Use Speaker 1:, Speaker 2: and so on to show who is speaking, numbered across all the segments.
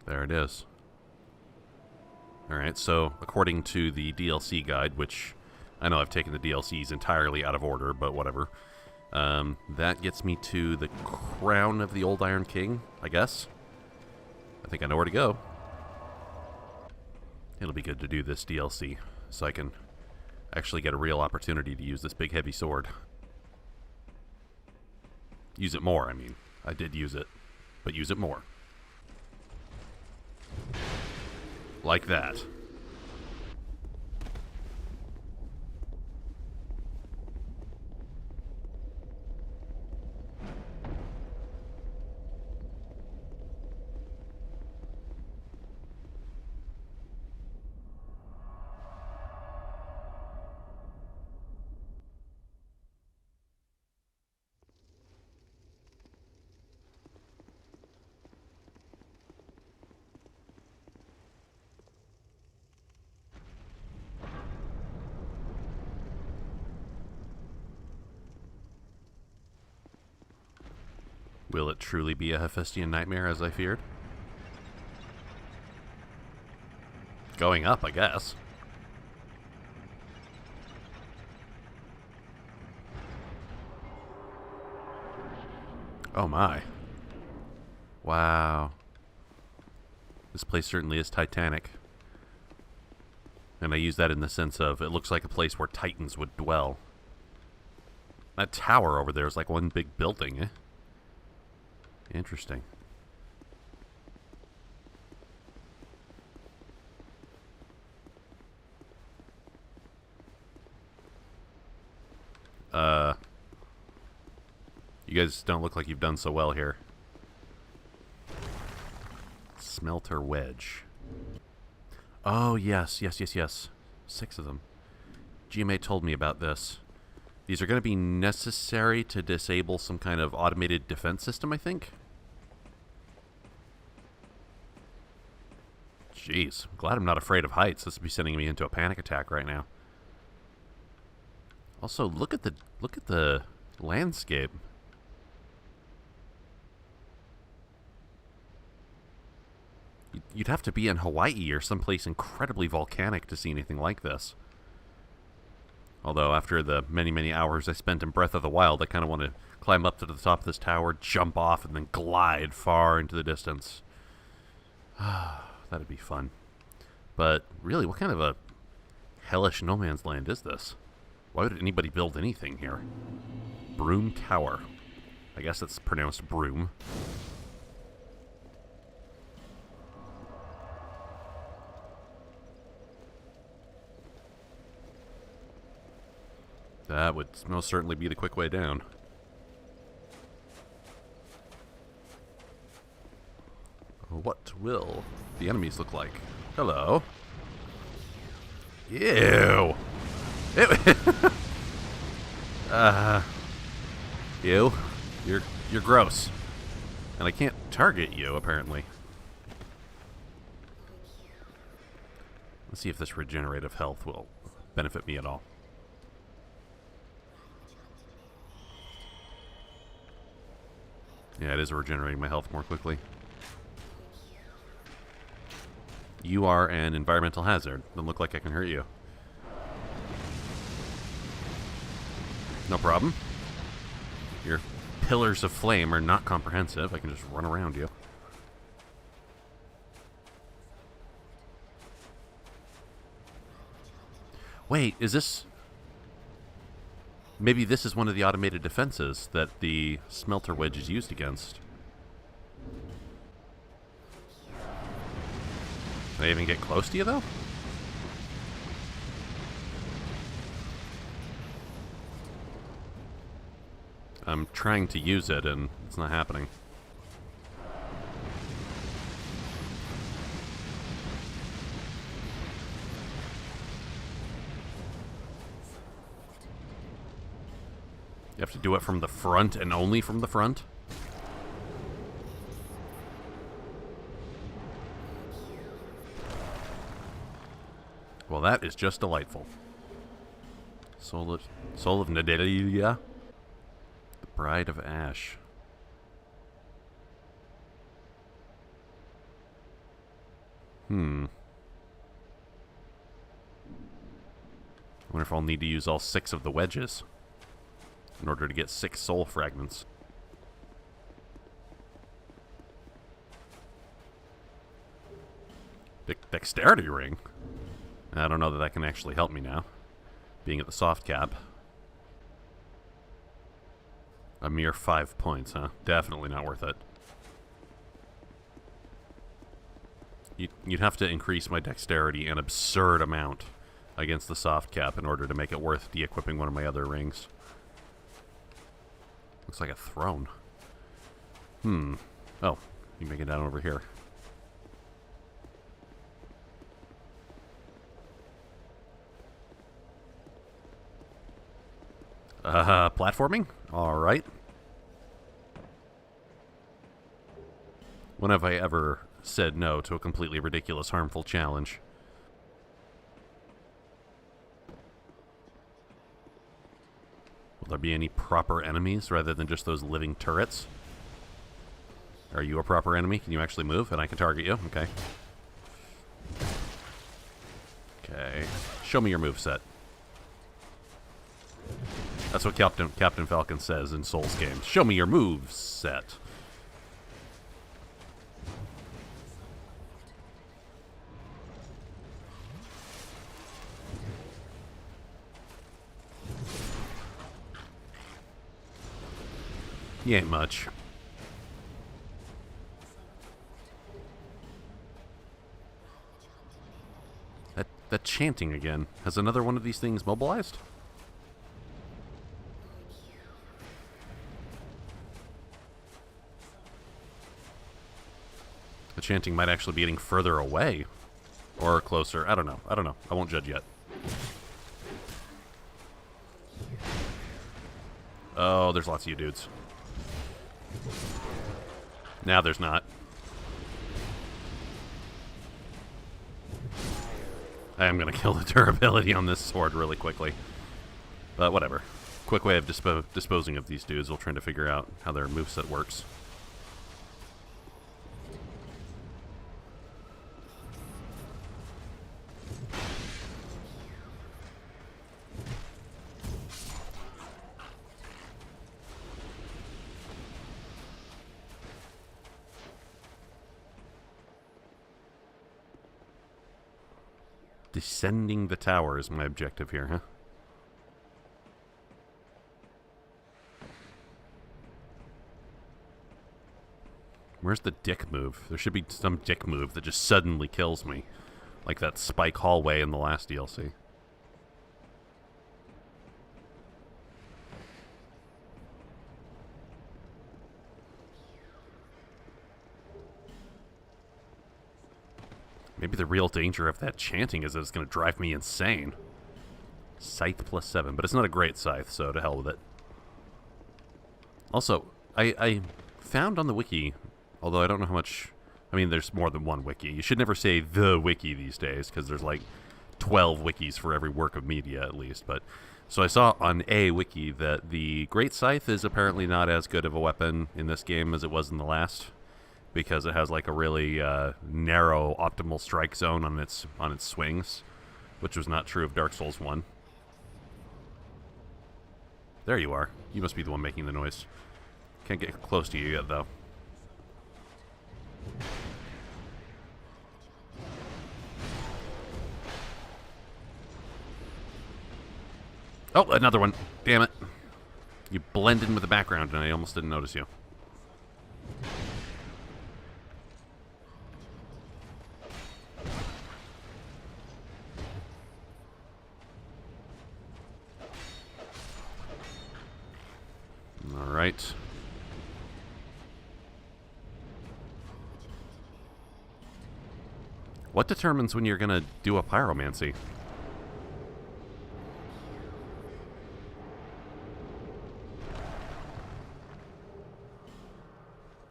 Speaker 1: There it is. Alright, so according to the DLC guide, which I know I've taken the DLCs entirely out of order, but whatever. That gets me to the crown of the Old Iron King, I guess. I think I know where to go. It'll be good to do this DLC, so I can actually get a real opportunity to use this big heavy sword. Use it more, I mean. I did use it, but use it more. Like that. Will it truly be a Hephaestian nightmare, as I feared? Going up, I guess. Oh my. Wow. This place certainly is titanic. And I use that in the sense of it looks like a place where titans would dwell. That tower over there is like one big building, eh? Interesting. You guys don't look like you've done so well here. Smelter wedge. Oh, yes, yes, yes, yes. 6 of them. GMA told me about this. These are going to be necessary to disable some kind of automated defense system, I think. Jeez, I'm glad I'm not afraid of heights. This would be sending me into a panic attack right now. Also, look at the landscape. You'd have to be in Hawaii or someplace incredibly volcanic to see anything like this. Although, after the many, many hours I spent in Breath of the Wild, I kind of want to climb up to the top of this tower, jump off, and then glide far into the distance. That'd be fun. But, really, what kind of a hellish no man's land is this? Why would anybody build anything here? Broom Tower. I guess it's pronounced broom. That would most certainly be the quick way down. What will the enemies look like? Hello. Ew. Ew. You're gross. And I can't target you, apparently. Let's see if this regenerative health will benefit me at all. Yeah, it is regenerating my health more quickly. You are an environmental hazard. Doesn't look like I can hurt you. No problem. Your pillars of flame are not comprehensive. I can just run around you. Wait, is this... Maybe this is one of the automated defenses that the smelter wedge is used against. Can I even get close to you, though? I'm trying to use it, and it's not happening. You have to do it from the front and only from the front? Well, that is just delightful. Soul of Nadelia? The Bride of Ash. I wonder if I'll need to use all 6 of the wedges in order to get 6 soul fragments. Dexterity ring? I don't know that that can actually help me now, being at the soft cap. A mere 5 points, huh? Definitely not worth it. You'd have to increase my dexterity an absurd amount against the soft cap in order to make it worth de-equipping one of my other rings. Looks like a throne. Oh, you make it down over here. Platforming? Alright. When have I ever said no to a completely ridiculous, harmful challenge? Will there be any proper enemies rather than just those living turrets? Are you a proper enemy? Can you actually move and I can target you? Okay. Okay. Show me your moveset. That's what Captain Falcon says in Souls games. Show me your moveset. You ain't much. That chanting again. Has another one of these things mobilized? The chanting might actually be getting further away. Or closer. I don't know. I won't judge yet. Oh, there's lots of you dudes. Now there's not. I am going to kill the durability on this sword really quickly. But whatever. Quick way of disposing of these dudes while trying to figure out how their moveset works. Descending the tower is my objective here, huh? Where's the dick move? There should be some dick move that just suddenly kills me. Like that spike hallway in the last DLC. Maybe the real danger of that chanting is that it's going to drive me insane. Scythe plus 7, but it's not a great scythe, so to hell with it. Also, I found on the wiki, although I don't know how much... I mean, there's more than one wiki. You should never say the wiki these days, because there's like 12 wikis for every work of media, at least. But so I saw on a wiki that the Great Scythe is apparently not as good of a weapon in this game as it was in the last, because it has like a really narrow optimal strike zone on its swings, which was not true of Dark Souls 1. There you are. You must be the one making the noise. Can't get close to you yet, though. Oh, another one. Damn it. You blend in with the background, and I almost didn't notice you. Alright. What determines when you're going to do a pyromancy?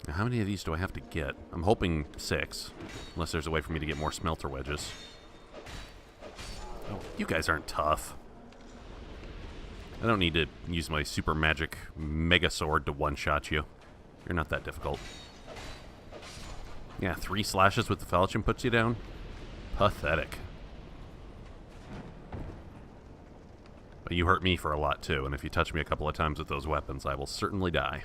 Speaker 1: Now, how many of these do I have to get? I'm hoping 6, unless there's a way for me to get more smelter wedges. Oh, you guys aren't tough. I don't need to use my super magic mega sword to one-shot you. You're not that difficult. Yeah, 3 slashes with the falchion puts you down. Pathetic. But you hurt me for a lot, too, and if you touch me a couple of times with those weapons, I will certainly die.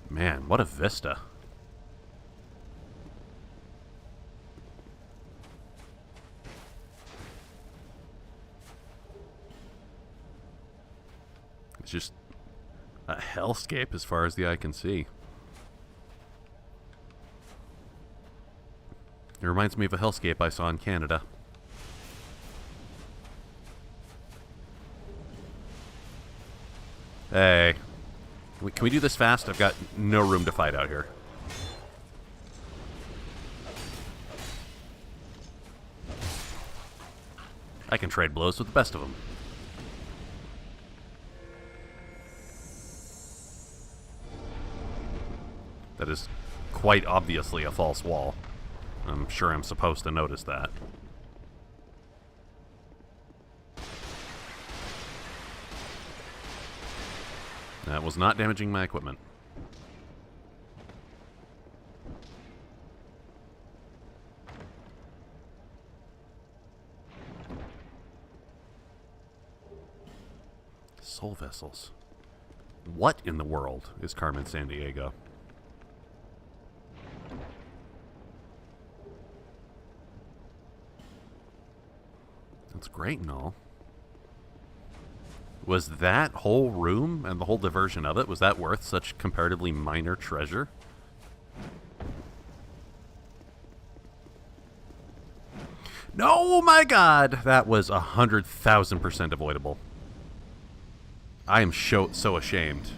Speaker 1: Man, what a vista. It's just a hellscape as far as the eye can see. It reminds me of a hellscape I saw in Canada. Hey. Can we do this fast? I've got no room to fight out here. I can trade blows with the best of them. That is quite obviously a false wall. I'm sure I'm supposed to notice that. That was not damaging my equipment. Soul vessels. What in the world is Carmen Sandiego? That's great and all. Was that whole room and the whole diversion of it, was that worth such comparatively minor treasure? No, my God! That was 100,000% avoidable. I am so ashamed.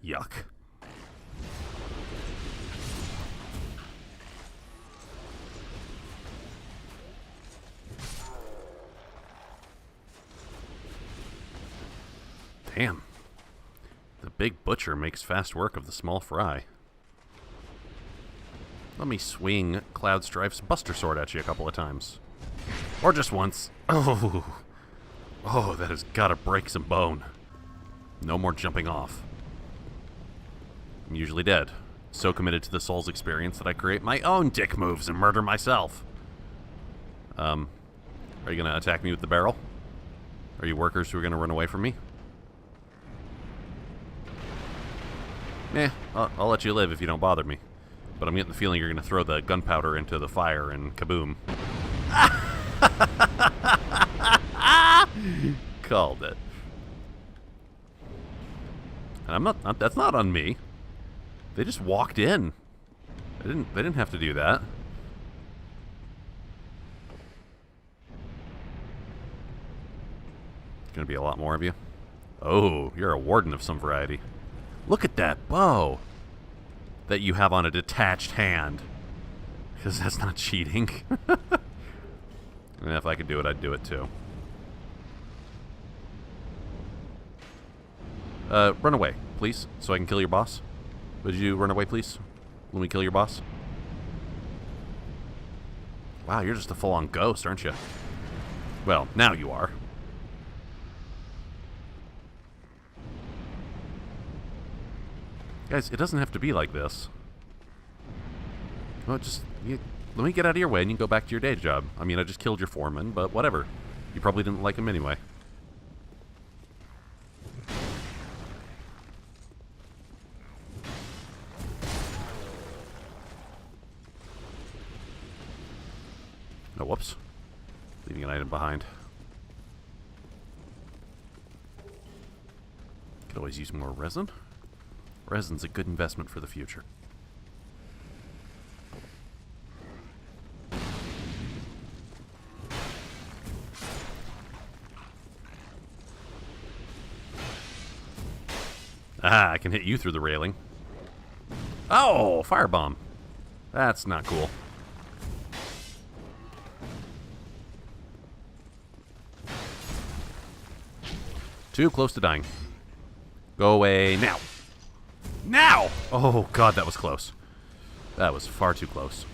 Speaker 1: Yuck. Damn. The big butcher makes fast work of the small fry. Let me swing Cloud Strife's Buster Sword at you a couple of times. Or just once. Oh, that has got to break some bone. No more jumping off. I'm usually dead. So committed to the Souls experience that I create my own dick moves and murder myself. Are you going to attack me with the barrel? Are you workers who are going to run away from me? I'll let you live if you don't bother me. But I'm getting the feeling you're going to throw the gunpowder into the fire and kaboom. Called it. And that's not on me. They just walked in. They didn't have to do that. Gonna be a lot more of you. Oh, you're a warden of some variety. Look at that bow that you have on a detached hand. Because that's not cheating. And if I could do it, I'd do it too. Run away, please, so I can kill your boss. Would you run away, please? Let me kill your boss. Wow, you're just a full-on ghost, aren't you? Well, now you are. Guys, it doesn't have to be like this. Well, let me get out of your way and you can go back to your day job. I mean, I just killed your foreman, but whatever. You probably didn't like him anyway. Oh, whoops. Leaving an item behind. Could always use more resin. Resin's a good investment for the future. Ah, I can hit you through the railing. Oh, firebomb. That's not cool. Too close to dying. Go away now. Now! Oh, God, that was close. That was far too close.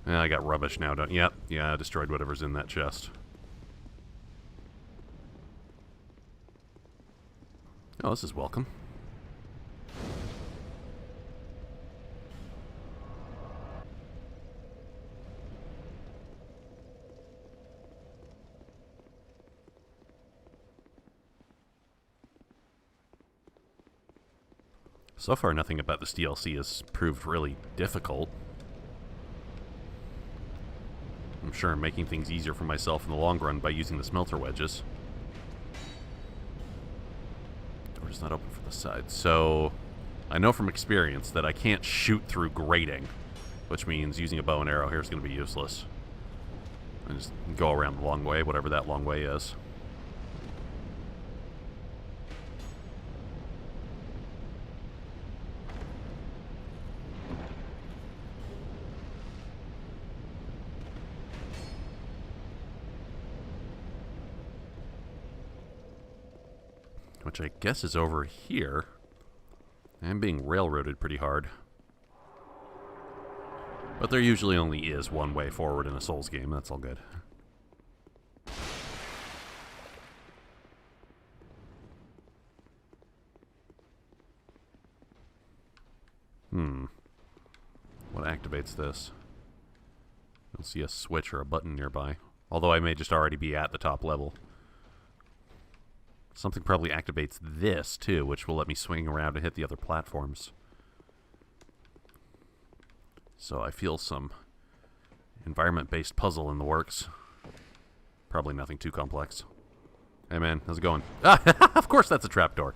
Speaker 1: I got rubbish now, don't... Yep, yeah, I destroyed whatever's in that chest. Oh, this is welcome. So far, nothing about this DLC has proved really difficult. I'm sure I'm making things easier for myself in the long run by using the smelter wedges. Door's not open for the side. So, I know from experience that I can't shoot through grating, which means using a bow and arrow here is going to be useless. I just go around the long way, whatever that long way is. Which I guess is over here. I'm being railroaded pretty hard. But there usually only is one way forward in a Souls game. That's all good. What activates this? You'll see a switch or a button nearby. Although I may just already be at the top level. Something probably activates this, too, which will let me swing around and hit the other platforms. So I feel some environment-based puzzle in the works. Probably nothing too complex. Hey, man, how's it going? Ah, of course that's a trapdoor.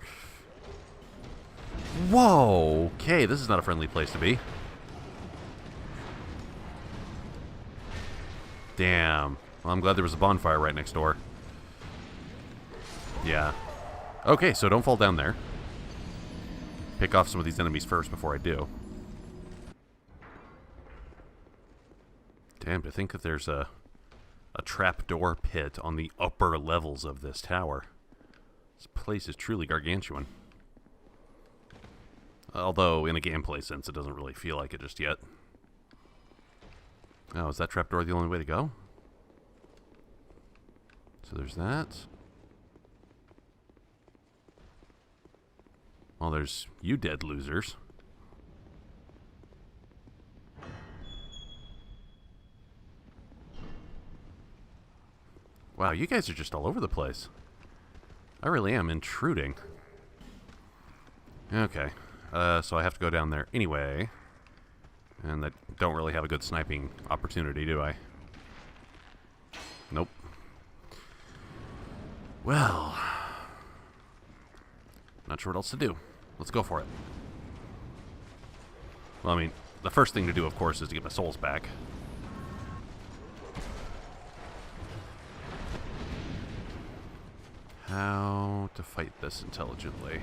Speaker 1: Whoa! Okay, this is not a friendly place to be. Damn. Well, I'm glad there was a bonfire right next door. Yeah. Okay, so don't fall down there. Pick off some of these enemies first before I do. Damn, to think that there's a trapdoor pit on the upper levels of this tower. This place is truly gargantuan. Although, in a gameplay sense, it doesn't really feel like it just yet. Oh, is that trapdoor the only way to go? So there's that. Well, there's you dead losers. Wow, you guys are just all over the place. I really am intruding. Okay, so I have to go down there anyway. And I don't really have a good sniping opportunity, do I? Nope. Well, not sure what else to do. Let's go for it. Well, I mean, the first thing to do, of course, is to get my souls back. How to fight this intelligently.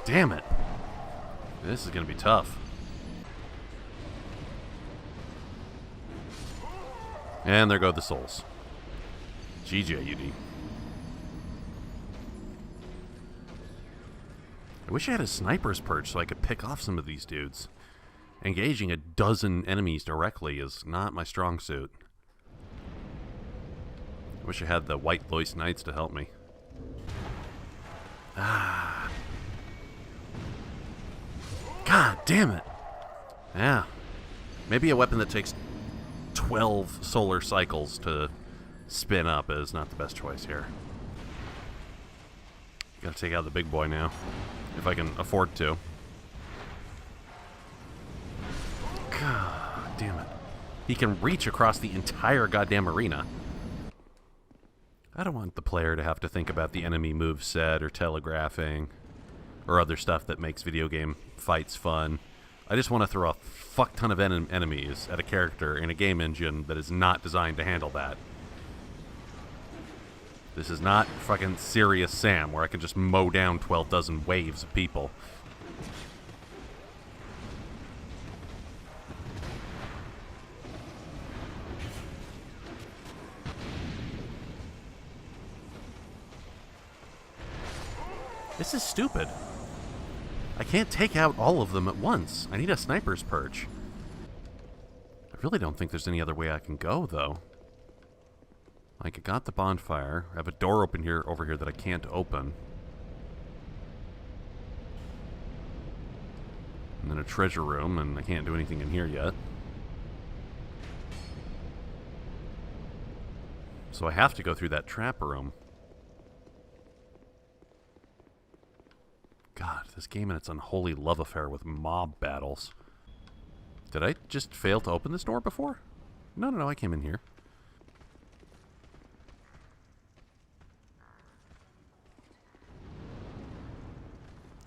Speaker 1: Damn it. This is going to be tough. And there go the souls. GGUD. I wish I had a sniper's perch so I could pick off some of these dudes. Engaging a dozen enemies directly is not my strong suit. I wish I had the White Lois Knights to help me. Ah. God damn it. Yeah. Maybe a weapon that takes 12 solar cycles to spin up is not the best choice here. Gotta take out the big boy now. If I can afford to. God damn it. He can reach across the entire goddamn arena. I don't want the player to have to think about the enemy moveset or telegraphing or other stuff that makes video game fights fun. I just want to throw a fuck ton of enemies at a character in a game engine that is not designed to handle that. This is not fucking Serious Sam, where I can just mow down 12 dozen waves of people. This is stupid. I can't take out all of them at once. I need a sniper's perch. I really don't think there's any other way I can go, though. Like, I got the bonfire. I have a door open here, over here that I can't open. And then a treasure room, and I can't do anything in here yet. So I have to go through that trap room. God, this game and its unholy love affair with mob battles. Did I just fail to open this door before? No, I came in here.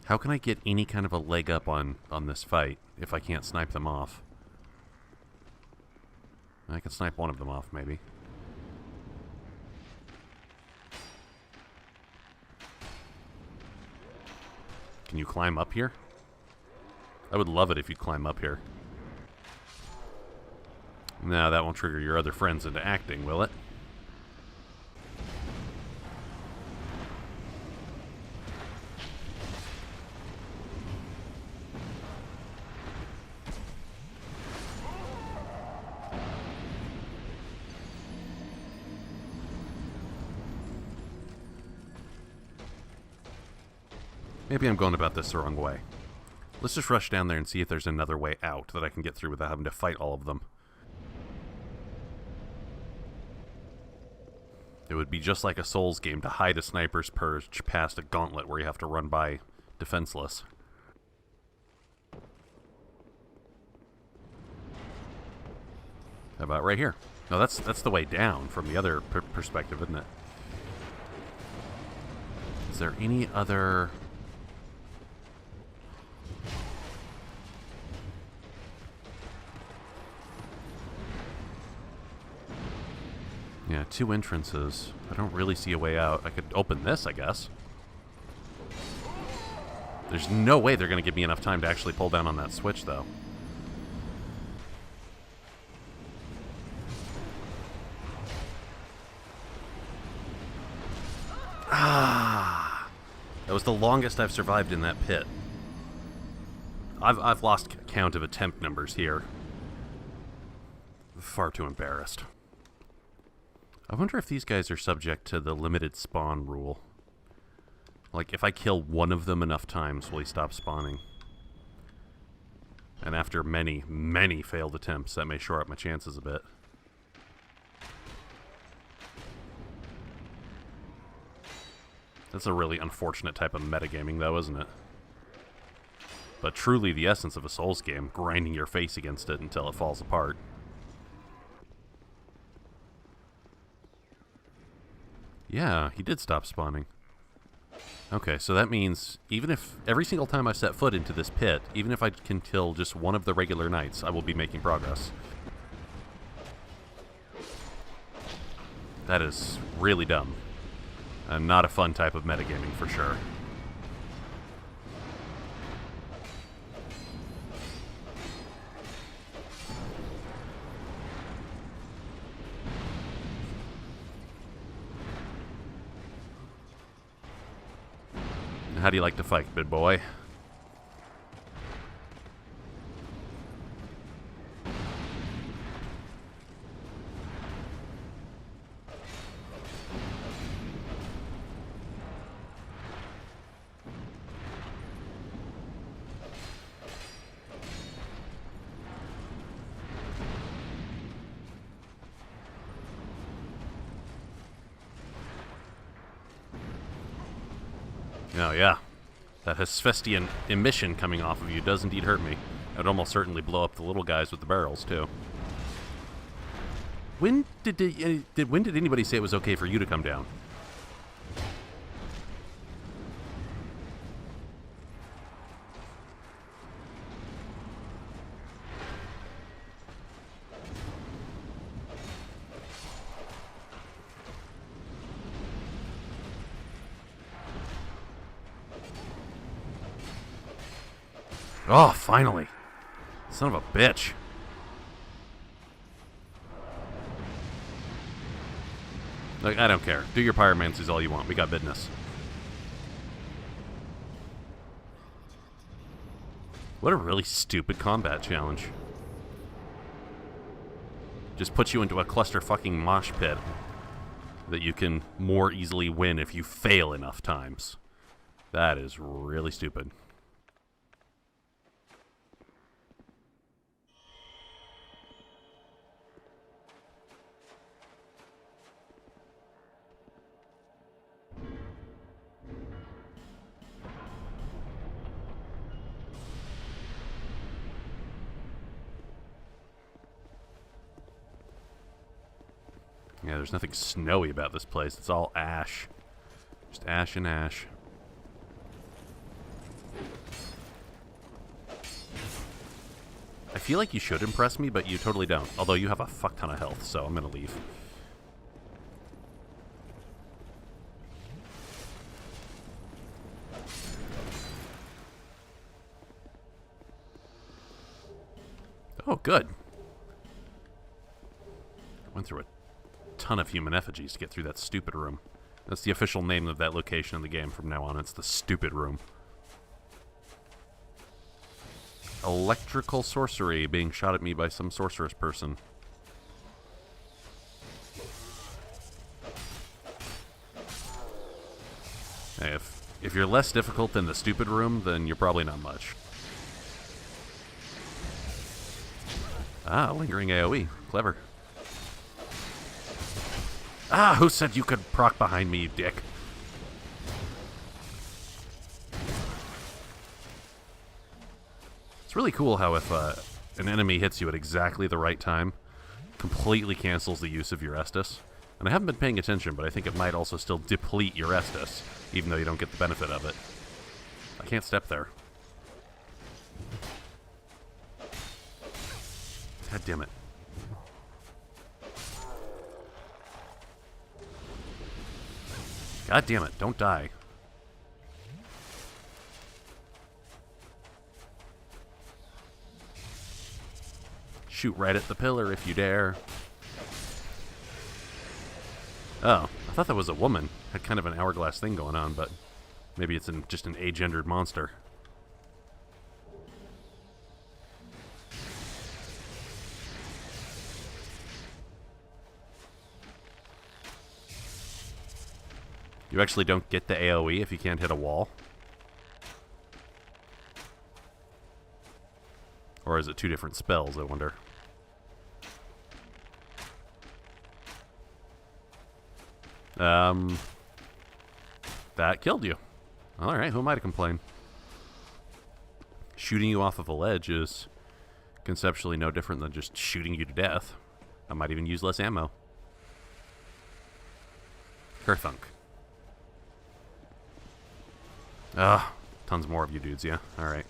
Speaker 1: How can I get any kind of a leg up on this fight if I can't snipe them off? I can snipe one of them off, maybe. Can you climb up here? I would love it if you'd climb up here. No, that won't trigger your other friends into acting, will it? Maybe I'm going about this the wrong way. Let's just rush down there and see if there's another way out that I can get through without having to fight all of them. It would be just like a Souls game to hide a sniper's perch past a gauntlet where you have to run by defenseless. How about right here? No, that's the way down from the other perspective, isn't it? Is there any other... Yeah, two entrances. I don't really see a way out. I could open this, I guess. There's no way they're going to give me enough time to actually pull down on that switch, though. Ah! That was the longest I've survived in that pit. I've lost count of attempt numbers here. Far too embarrassed. I wonder if these guys are subject to the limited spawn rule. Like, if I kill one of them enough times, will he stop spawning? And after many, many failed attempts, that may shore up my chances a bit. That's a really unfortunate type of metagaming, though, isn't it? But truly the essence of a Souls game, grinding your face against it until it falls apart. Yeah, he did stop spawning. Okay, so that means even if every single time I set foot into this pit, even if I can kill just one of the regular knights, I will be making progress. That is really dumb. And not a fun type of metagaming for sure. How do you like to fight, big boy? Oh, yeah. That Hephaestian emission coming off of you does indeed hurt me. It would almost certainly blow up the little guys with the barrels, too. When did anybody say it was okay for you to come down? Oh, finally. Son of a bitch. Like, I don't care. Do your pyromancies all you want. We got business. What a really stupid combat challenge. Just puts you into a cluster fucking mosh pit that you can more easily win if you fail enough times. That is really stupid. Yeah, there's nothing snowy about this place. It's all ash. Just ash and ash. I feel like you should impress me, but you totally don't. Although you have a fuck ton of health, so I'm gonna leave. Oh, good. Went through a ton of human effigies to get through that stupid room. That's the official name of that location in the game from now on. It's the stupid room. Electrical sorcery being shot at me by some sorceress person. Hey, if you're less difficult than the stupid room, then you're probably not much. Ah, lingering AoE. Clever. Ah, who said you could proc behind me, you dick? It's really cool how if an enemy hits you at exactly the right time, completely cancels the use of your Estus. And I haven't been paying attention, but I think it might also still deplete your Estus, even though you don't get the benefit of it. I can't step there. God damn it. God damn it, don't die. Shoot right at the pillar if you dare. Oh, I thought that was a woman. Had kind of an hourglass thing going on, but maybe it's just an agendered monster. You actually don't get the AoE if you can't hit a wall? Or is it two different spells, I wonder? That killed you. Alright, who am I to complain? Shooting you off of a ledge is conceptually no different than just shooting you to death. I might even use less ammo. Kerthunk. Ah, tons more of you dudes, yeah? Alright.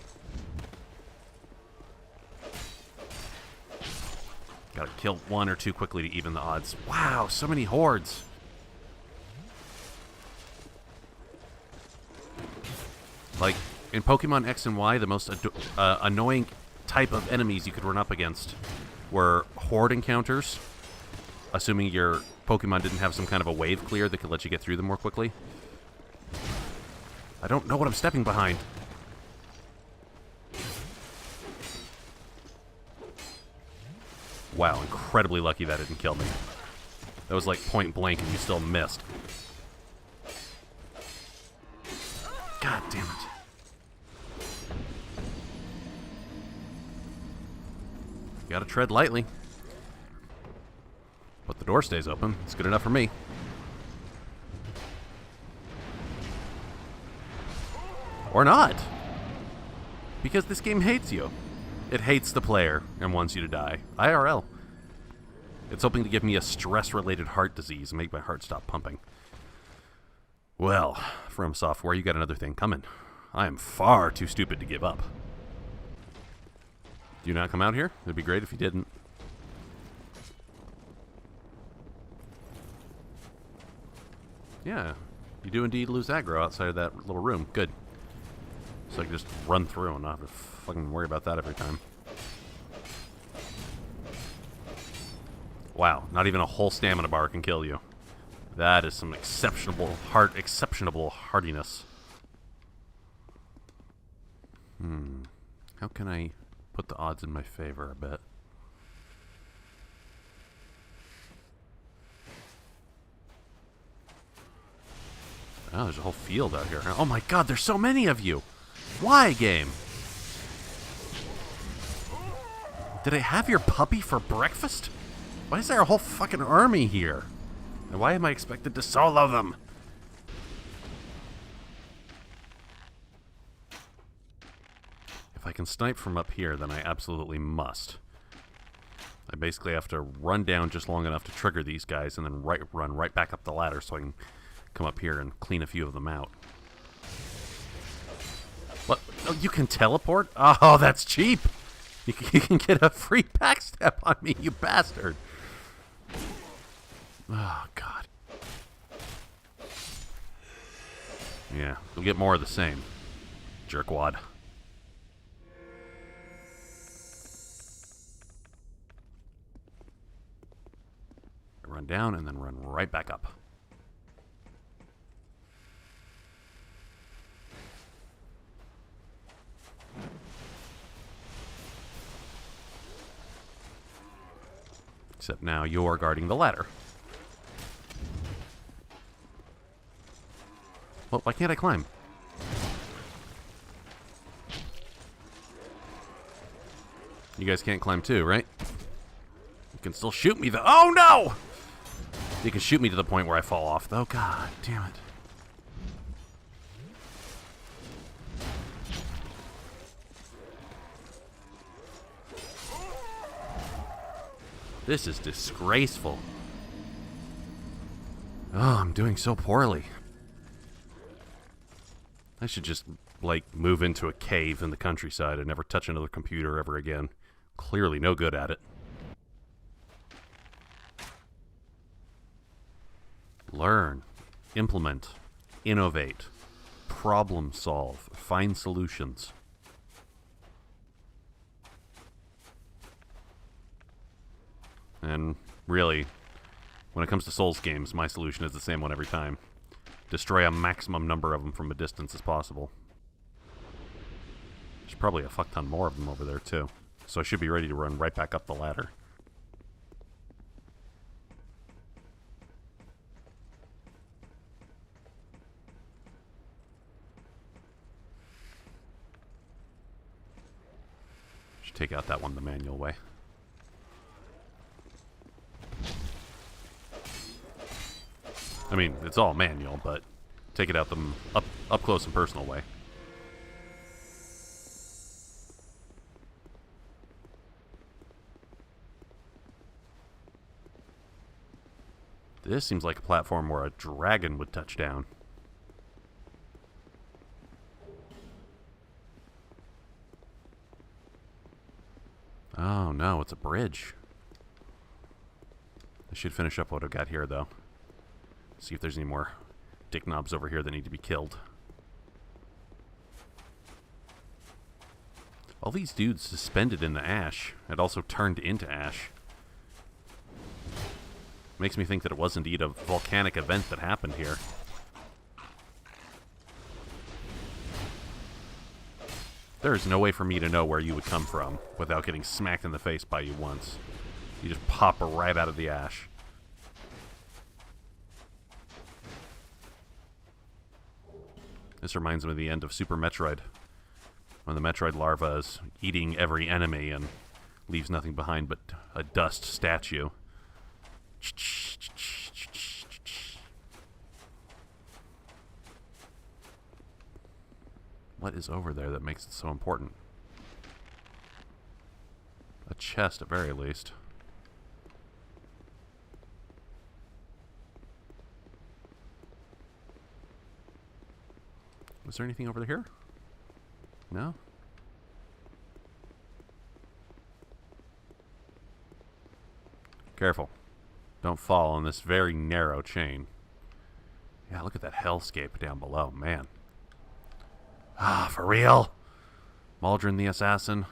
Speaker 1: Gotta kill one or two quickly to even the odds. Wow, so many hordes! Like, in Pokemon X and Y, the most annoying type of enemies you could run up against were horde encounters, assuming your Pokemon didn't have some kind of a wave clear that could let you get through them more quickly. I don't know what I'm stepping behind. Wow, incredibly lucky that didn't kill me. That was like point blank and you still missed. God damn it. Gotta tread lightly. But the door stays open. It's good enough for me. Or not. Because this game hates you. It hates the player and wants you to die. IRL. It's hoping to give me a stress-related heart disease and make my heart stop pumping. Well, From Software, you got another thing coming. I am far too stupid to give up. Do you not come out here? It'd be great if you didn't. Yeah, you do indeed lose aggro outside of that little room. Good. So I can just run through and not have to fucking worry about that every time. Wow, not even a whole stamina bar can kill you. That is some exceptional hardiness. How How can I put the odds in my favor a bit? Oh, there's a whole field out here. Oh my god, there's so many of you! Why, game? Did I have your puppy for breakfast? Why is there a whole fucking army here? And why am I expected to solo them? If I can snipe from up here, then I absolutely must. I basically have to run down just long enough to trigger these guys and then run right back up the ladder so I can come up here and clean a few of them out. What? Oh, you can teleport? Oh, that's cheap! You can get a free backstab on me, you bastard! Oh, God. Yeah, we'll get more of the same. Jerkwad. Run down and then run right back up. Except now you're guarding the ladder. Well, why can't I climb? You guys can't climb too, right? You can still shoot me though. Oh no! You can shoot me to the point where I fall off though. God damn it. This is disgraceful. Oh, I'm doing so poorly. I should just, like, move into a cave in the countryside and never touch another computer ever again. Clearly no good at it. Learn, implement, innovate, problem solve, find solutions. And really, when it comes to Souls games, my solution is the same one every time. Destroy a maximum number of them from a distance as possible. There's probably a fuck ton more of them over there too. So I should be ready to run right back up the ladder. Should take out that one the manual way. I mean, it's all manual, but take it out the up close and personal way. This seems like a platform where a dragon would touch down. Oh no, it's a bridge. I should finish up what I've got here, though. See if there's any more dick knobs over here that need to be killed. All these dudes suspended in the ash had also turned into ash. Makes me think that it was indeed a volcanic event that happened here. There is no way for me to know where you would come from without getting smacked in the face by you once. You just pop right out of the ash. This reminds me of the end of Super Metroid, when the Metroid larva is eating every enemy and leaves nothing behind but a dust statue. What is over there that makes it so important? A chest, at very least. Was there anything over here? No? Careful. Don't fall on this very narrow chain. Yeah, look at that hellscape down below, man. Ah, for real? Maldron the Assassin?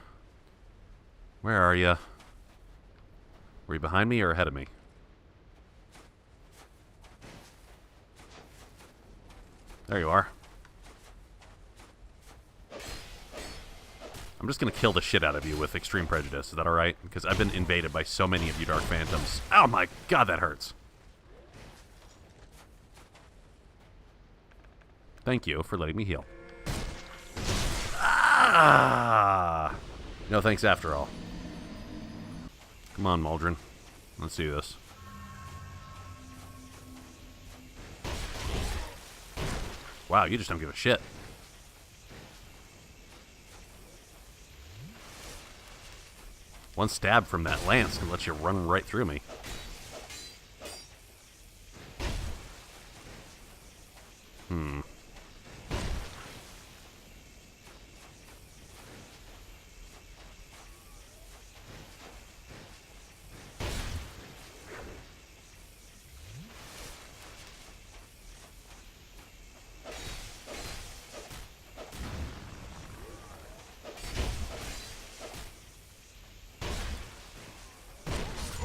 Speaker 1: Where are you? Were you behind me or ahead of me? There you are. I'm just going to kill the shit out of you with Extreme Prejudice. Is that alright? Because I've been invaded by so many of you Dark Phantoms. Oh my god, that hurts. Thank you for letting me heal. Ah! No thanks after all. Come on, Maldron. Let's do this. Wow, you just don't give a shit. One stab from that lance can let you run right through me.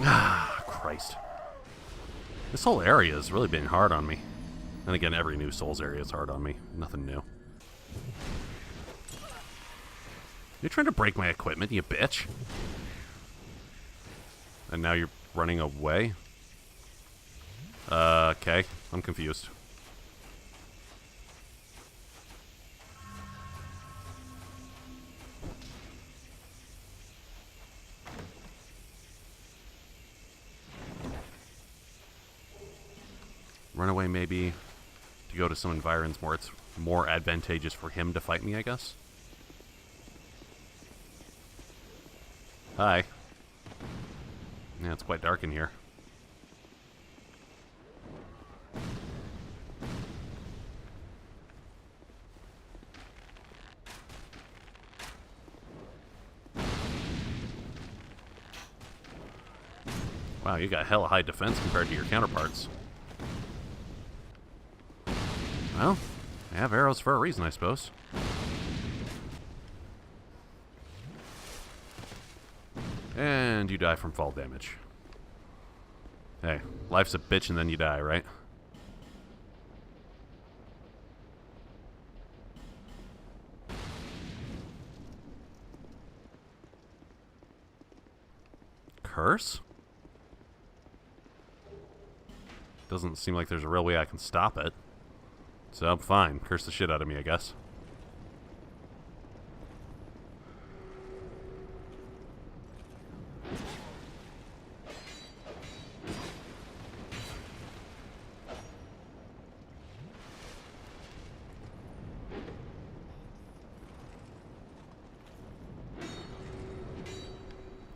Speaker 1: Ah, Christ. This whole area has really been hard on me. And again, every new Souls area is hard on me. Nothing new. You're trying to break my equipment, you bitch. And now you're running away? Okay. I'm confused. Run away, maybe, to go to some environs where it's more advantageous for him to fight me, I guess. Hi. Yeah, it's quite dark in here. Wow, you got hella high defense compared to your counterparts. Well, I have arrows for a reason, I suppose. And you die from fall damage. Hey, life's a bitch and then you die, right? Curse? Doesn't seem like there's a real way I can stop it. So I'm fine. Curse the shit out of me, I guess.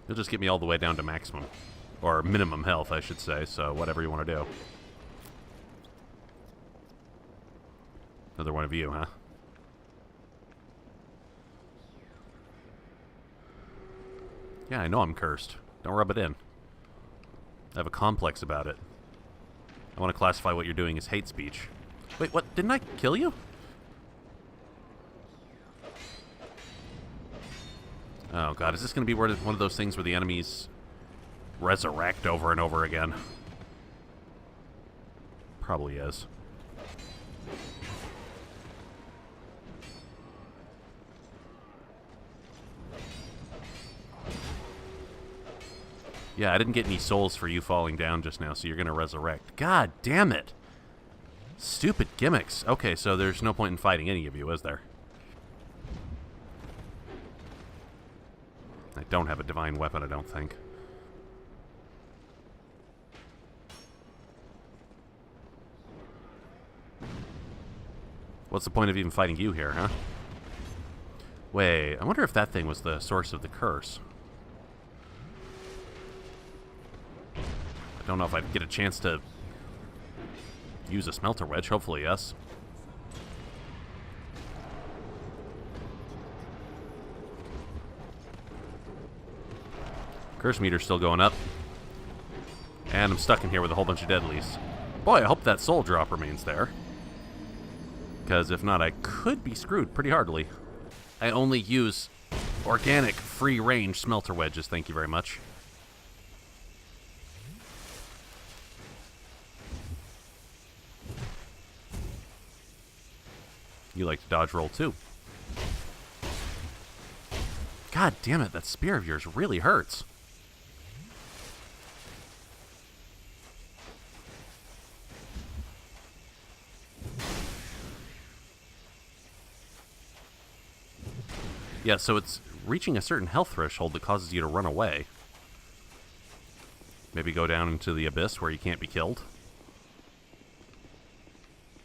Speaker 1: You'll just get me all the way down to maximum. Or minimum health, I should say, so whatever you want to do. Another one of you, huh? Yeah, I know I'm cursed. Don't rub it in. I have a complex about it. I want to classify what you're doing as hate speech. Wait, what? Didn't I kill you? Oh god, is this going to be one of those things where the enemies resurrect over and over again? Probably is. Yeah, I didn't get any souls for you falling down just now, so you're going to resurrect. God damn it! Stupid gimmicks. Okay, so there's no point in fighting any of you, is there? I don't have a divine weapon, I don't think. What's the point of even fighting you here, huh? Wait, I wonder if that thing was the source of the curse. I don't know if I'd get a chance to use a smelter wedge. Hopefully, yes. Curse meter's still going up. And I'm stuck in here with a whole bunch of deadlies. Boy, I hope that soul drop remains there. Because if not, I could be screwed pretty hardly. I only use organic, free-range smelter wedges, thank you very much. You like to dodge roll too. God damn it, that spear of yours really hurts. Yeah, so it's reaching a certain health threshold that causes you to run away. Maybe go down into the abyss where you can't be killed.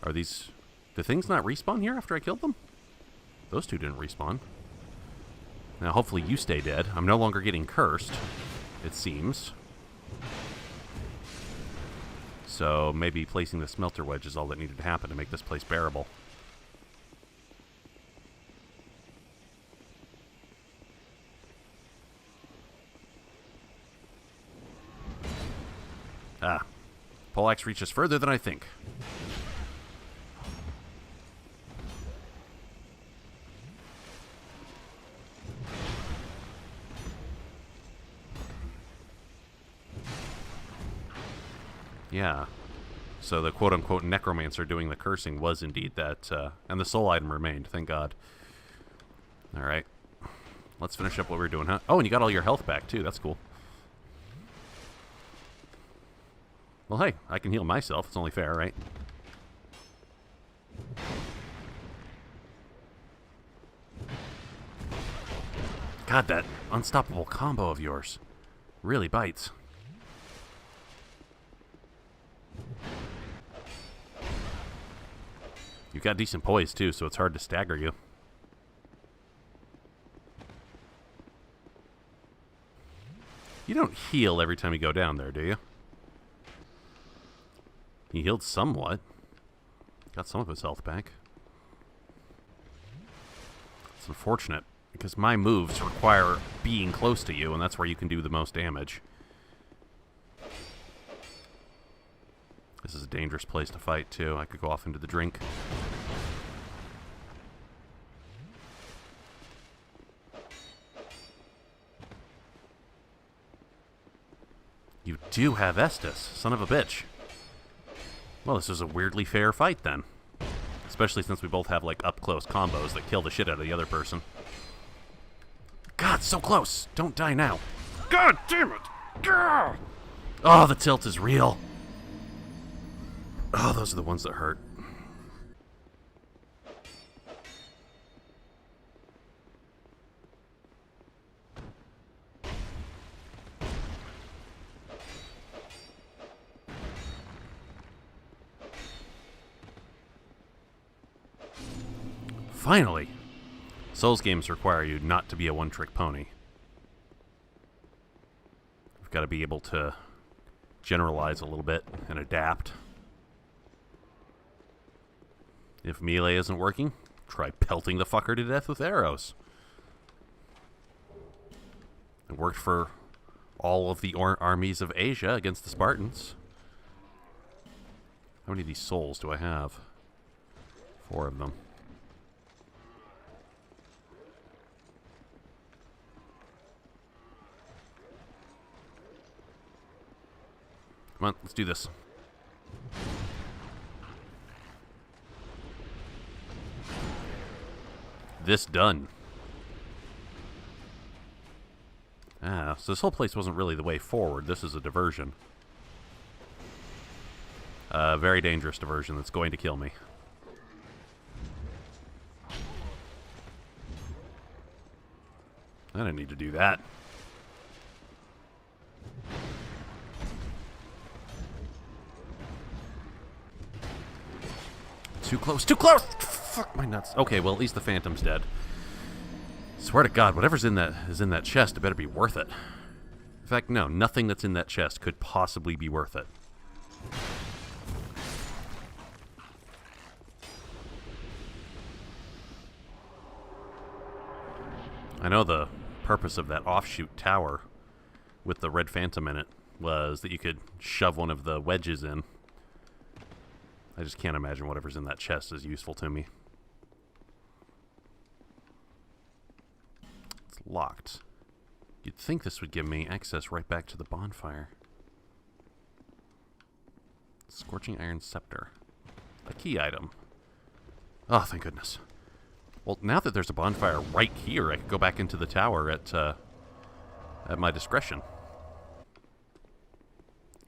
Speaker 1: Are these... Do things not respawn here after I killed them? Those two didn't respawn. Now, hopefully you stay dead. I'm no longer getting cursed, it seems. So maybe placing the smelter wedge is all that needed to happen to make this place bearable. Ah. Poleaxe reaches further than I think. Yeah. So the quote-unquote necromancer doing the cursing was indeed that, and the soul item remained, thank God. Alright. Let's finish up what we're doing, huh? Oh, and you got all your health back, too. That's cool. Well, hey, I can heal myself. It's only fair, right? God, that unstoppable combo of yours really bites. You've got decent poise, too, so it's hard to stagger you. You don't heal every time you go down there, do you? He healed somewhat. Got some of his health back. It's unfortunate, because my moves require being close to you, and that's where you can do the most damage. This is a dangerous place to fight, too. I could go off into the drink. You do have Estus, son of a bitch. Well, this is a weirdly fair fight, then. Especially since we both have, like, up-close combos that kill the shit out of the other person. God, so close! Don't die now. God damn it! Gah! Oh, the tilt is real. Oh, those are the ones that hurt. Finally! Souls games require you not to be a one-trick pony. You've got to be able to generalize a little bit and adapt. If melee isn't working, try pelting the fucker to death with arrows. It worked for all of the armies of Asia against the Spartans. How many of these souls do I have? 4 of them. Come on, let's do this. This done. Ah, so this whole place wasn't really the way forward. This is a diversion. A very dangerous diversion that's going to kill me. I didn't need to do that. Too close, too close! Fuck my nuts. Okay, well, at least the Phantom's dead. Swear to God, whatever's in that chest, it better be worth it. In fact, no, nothing that's in that chest could possibly be worth it. I know the purpose of that offshoot tower with the red Phantom in it was that you could shove one of the wedges in. I just can't imagine whatever's in that chest is useful to me. It's locked. You'd think this would give me access right back to the bonfire. Scorching Iron Scepter. A key item. Oh, thank goodness. Well, now that there's a bonfire right here, I could go back into the tower at my discretion.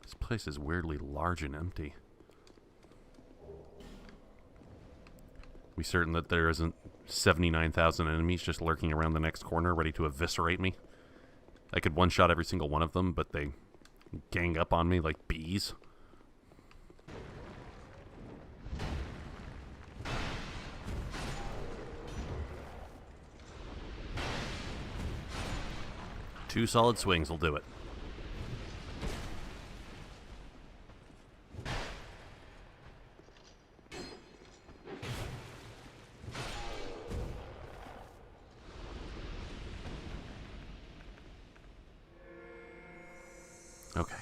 Speaker 1: This place is weirdly large and empty. We certain that there isn't 79,000 enemies just lurking around the next corner ready to eviscerate me? I could one-shot every single one of them, but they gang up on me like bees. Two solid swings will do it. Okay.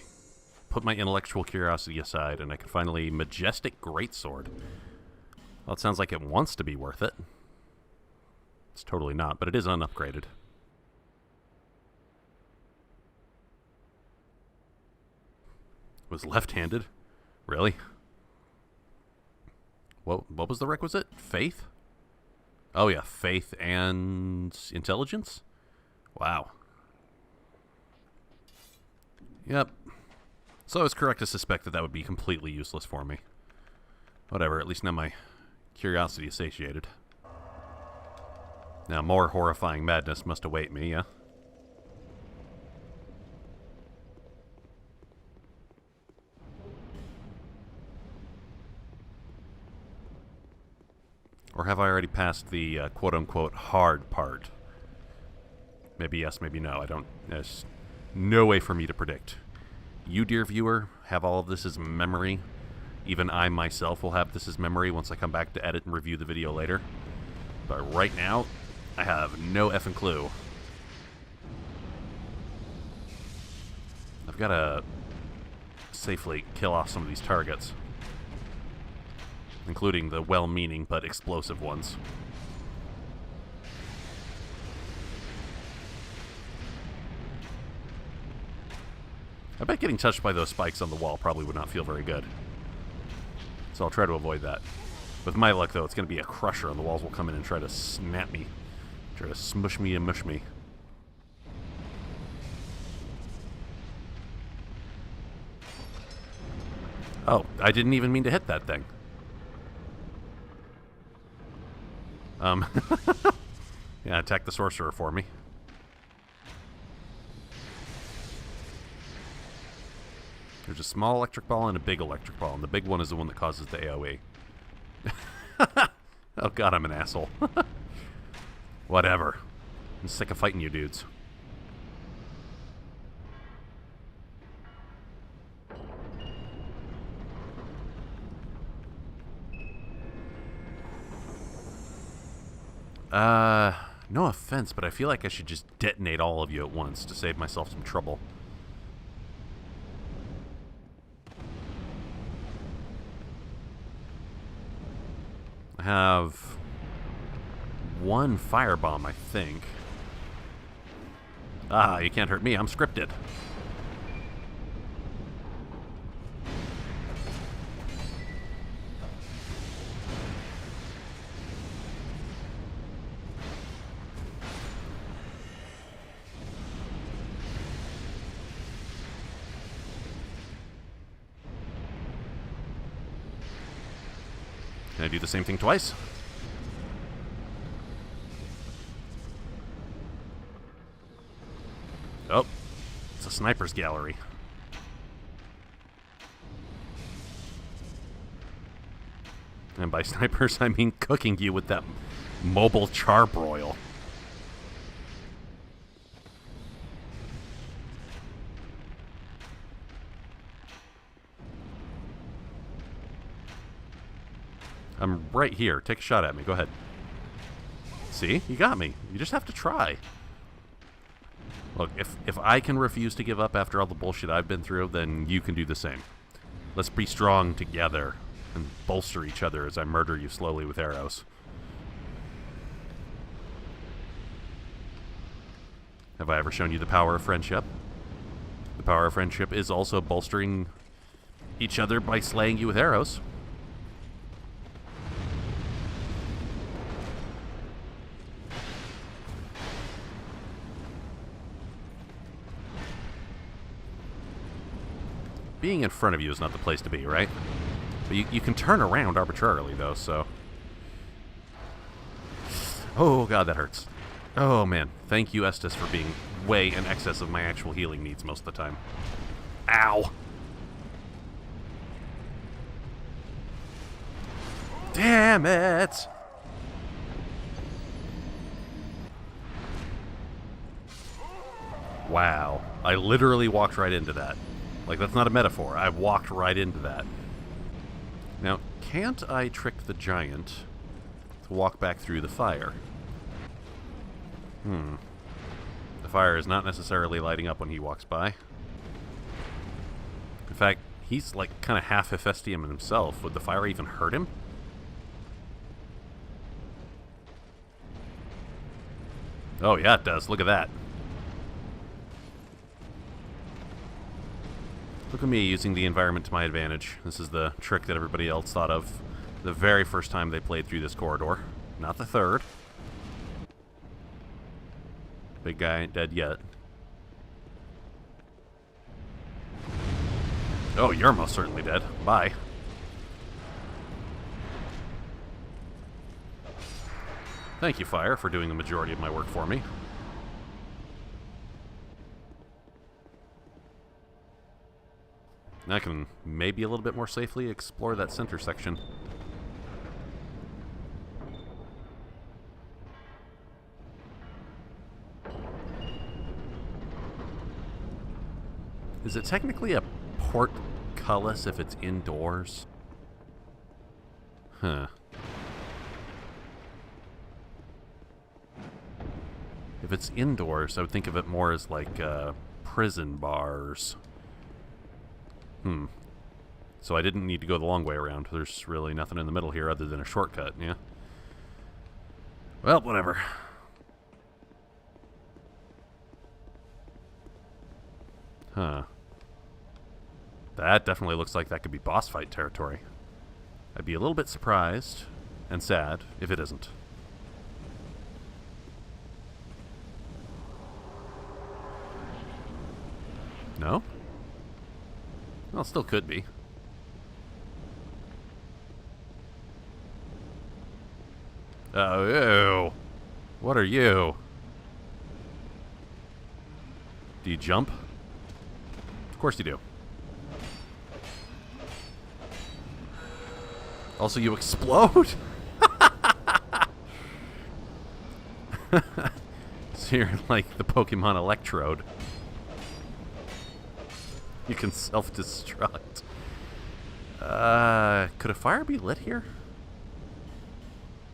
Speaker 1: Put my intellectual curiosity aside, and I can finally majestic greatsword. Well, it sounds like it wants to be worth it. It's totally not, but it is unupgraded. Was left-handed? Really? What was the requisite? Faith? Oh yeah, faith and intelligence? Wow. Yep. So I was correct to suspect that that would be completely useless for me. Whatever, at least now my curiosity is satiated. Now more horrifying madness must await me, yeah? Or have I already passed the quote-unquote hard part? Maybe yes, maybe no. I don't... There's no way for me to predict. You, dear viewer, have all of this as memory. Even I myself will have this as memory once I come back to edit and review the video later. But right now, I have no effing clue. I've got to safely kill off some of these targets, including the well-meaning but explosive ones. I bet getting touched by those spikes on the wall probably would not feel very good. So I'll try to avoid that. With my luck, though, it's going to be a crusher, and the walls will come in and try to snap me. Try to smush me and mush me. Oh, I didn't even mean to hit that thing. Yeah, attack the sorcerer for me. There's a small electric ball and a big electric ball, and the big one is the one that causes the AoE. Oh god, I'm an asshole. Whatever. I'm sick of fighting you dudes. No offense, but I feel like I should just detonate all of you at once to save myself some trouble. I have one firebomb, I think. Ah, you can't hurt me, I'm scripted. Can I do the same thing twice? Oh, it's a sniper's gallery. And by snipers, I mean cooking you with that mobile charbroil. I'm right here. Take a shot at me. Go ahead. See? You got me. You just have to try. Look, if I can refuse to give up after all the bullshit I've been through, then you can do the same. Let's be strong together and bolster each other as I murder you slowly with arrows. Have I ever shown you the power of friendship? The power of friendship is also bolstering each other by slaying you with arrows. being in front of you is not the place to be, right? But you can turn around arbitrarily, though, so... Oh, God, that hurts. Oh, man. Thank you, Estes, for being way in excess of my actual healing needs most of the time. Ow! Damn it! Wow. I literally walked right into that. Like, that's not a metaphor. I walked right into that. Now, can't I trick the giant to walk back through the fire? The fire is not necessarily lighting up when he walks by. In fact, he's like kind of half Hephaestium himself. Would the fire even hurt him? Oh, yeah, it does. Look at that. Look at me using the environment to my advantage. This is the trick that everybody else thought of the very first time they played through this corridor. Not the third. Big guy ain't dead yet. Oh, you're most certainly dead. Bye. Thank you, Fire, for doing the majority of my work for me. Now I can maybe a little bit more safely explore that center section. Is it technically a portcullis if it's indoors? Huh. If it's indoors, I would think of it more as like prison bars. So I didn't need to go the long way around. There's really nothing in the middle here other than a shortcut, yeah? Well, whatever. Huh. That definitely looks like that could be boss fight territory. I'd be a little bit surprised and sad if it isn't. No? Well, it still could be. Oh, ew. What are you? Do you jump? Of course you do. Also, you explode? So you're like the Pokemon Electrode. You can self-destruct. Could a fire be lit here?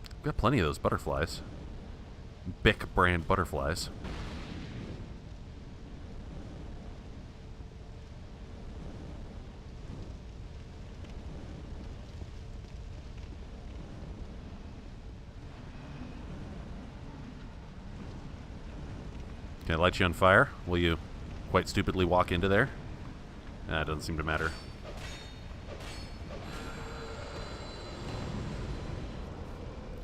Speaker 1: We've got plenty of those butterflies. Bic brand butterflies. Can I light you on fire? Will you quite stupidly walk into there? It doesn't seem to matter.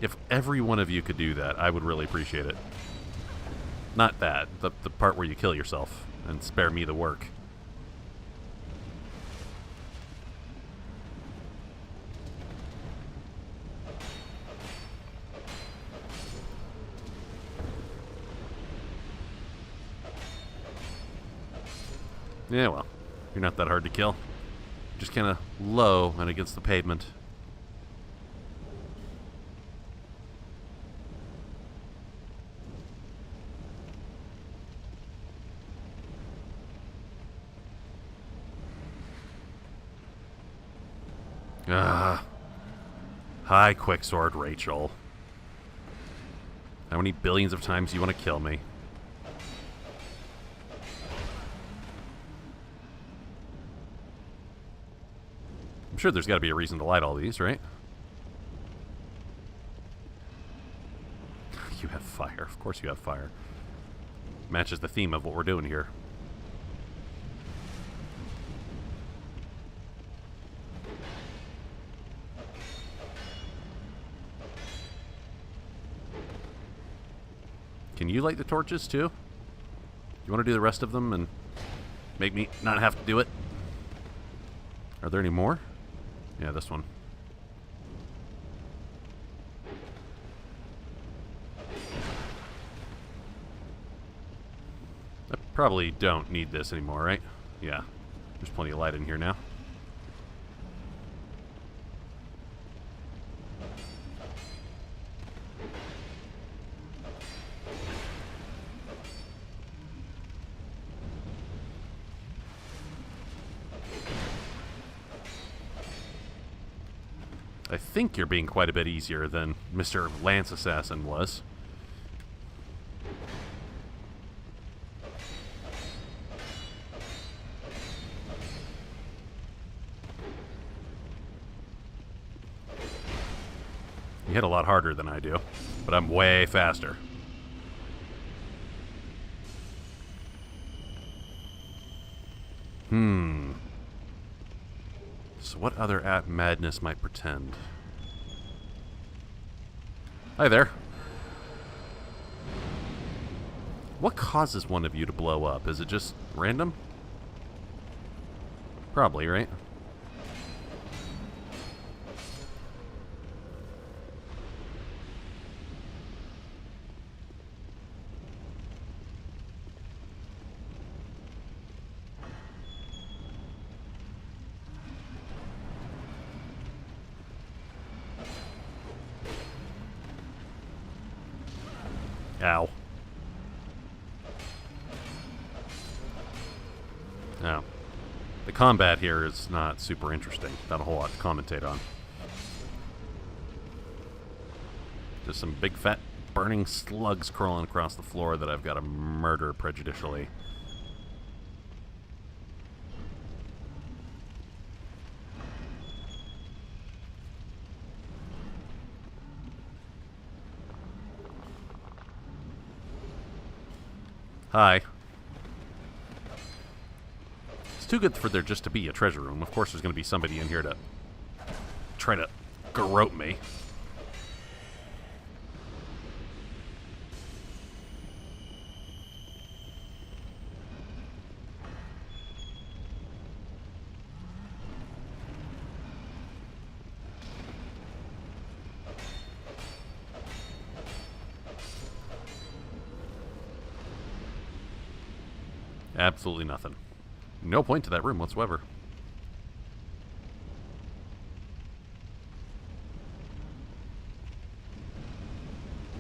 Speaker 1: If every one of you could do that, I would really appreciate it. Not that. The part where you kill yourself and spare me the work. Yeah, well, you're not that hard to kill. Just kind of low and against the pavement. Hi, Quicksword Rachel. How many billions of times do you want to kill me? I'm sure there's got to be a reason to light all these, right? You have fire. Of course you have fire. Matches the theme of what we're doing here. Can you light the torches too? You want to do the rest of them and make me not have to do it? Are there any more? Yeah, this one. I probably don't need this anymore, right? Yeah. There's plenty of light in here now. I think you're being quite a bit easier than Mr. Lance Assassin was. You hit a lot harder than I do, but I'm way faster. So what other madness might pretend? Hi there. What causes one of you to blow up? Is it just random? Probably, right? Ow. Oh. The combat here is not super interesting. Not a whole lot to commentate on. Just some big fat burning slugs crawling across the floor that I've got to murder prejudicially. Hi. It's too good for there just to be a treasure room. Of course there's going to be somebody in here to try to garrote me. Absolutely nothing. No point to that room whatsoever.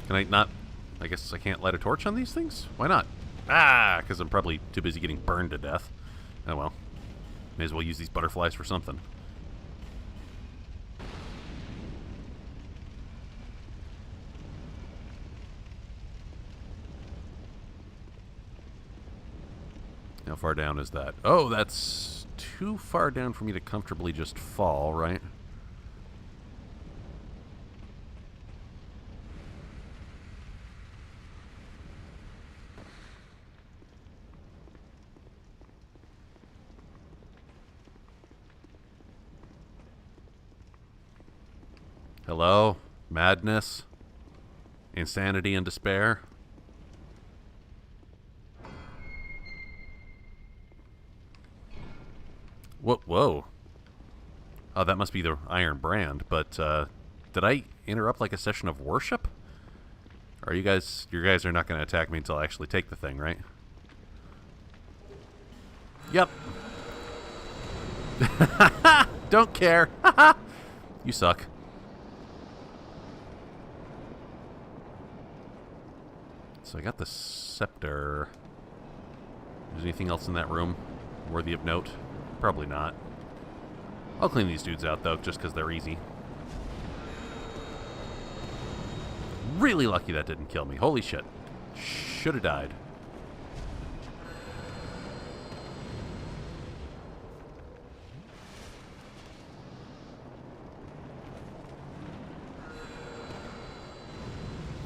Speaker 1: Can I not... I guess I can't light a torch on these things? Why not? Ah, because I'm probably too busy getting burned to death. Oh well. May as well use these butterflies for something. How far down is that? Oh, that's too far down for me to comfortably just fall, right? Hello? Madness? Insanity and despair? Whoa. Oh, that must be the Iron Brand, but, did I interrupt, like, a session of worship? Or you guys are not going to attack me until I actually take the thing, right? Yep. Don't care. You suck. So I got the scepter. Is there anything else in that room worthy of note? Probably not. I'll clean these dudes out, though, just because they're easy. Really lucky that didn't kill me. Holy shit. Should have died.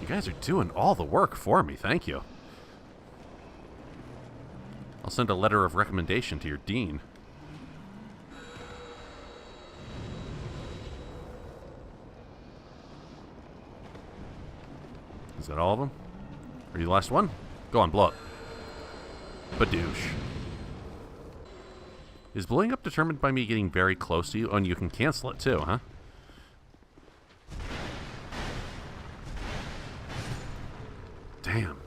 Speaker 1: You guys are doing all the work for me. Thank you. I'll send a letter of recommendation to your dean. Is that all of them? Are you the last one? Go on, blow up. Badoosh. Is blowing up determined by me getting very close to you? Oh, and you can cancel it too, huh? Damn.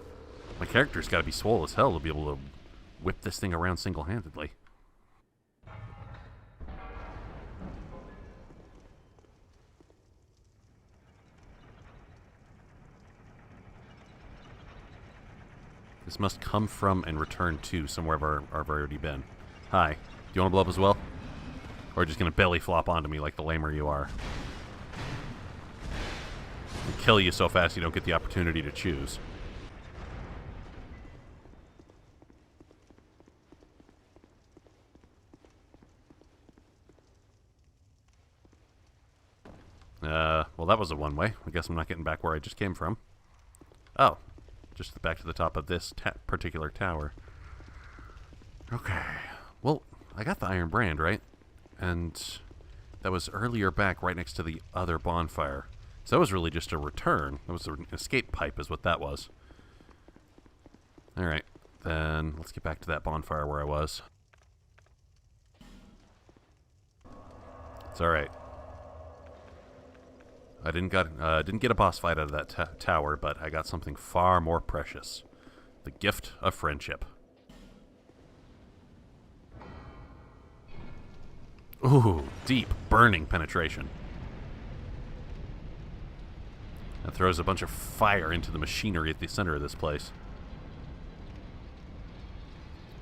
Speaker 1: My character's got to be swole as hell to be able to whip this thing around single-handedly. This must come from and return to somewhere I've already been. Hi. Do you want to blow up as well? Or just going to belly flop onto me like the lamer you are? And kill you so fast you don't get the opportunity to choose. Well, that was a one-way. I guess I'm not getting back where I just came from. Oh. Just back to the top of this particular tower. Okay. Well, I got the iron brand, right? And that was earlier back right next to the other bonfire. So that was really just a return. That was an escape pipe is what that was. Alright. Then let's get back to that bonfire where I was. It's alright. I didn't get a boss fight out of that tower, but I got something far more precious. The gift of friendship. Ooh, deep, burning penetration. That throws a bunch of fire into the machinery at the center of this place.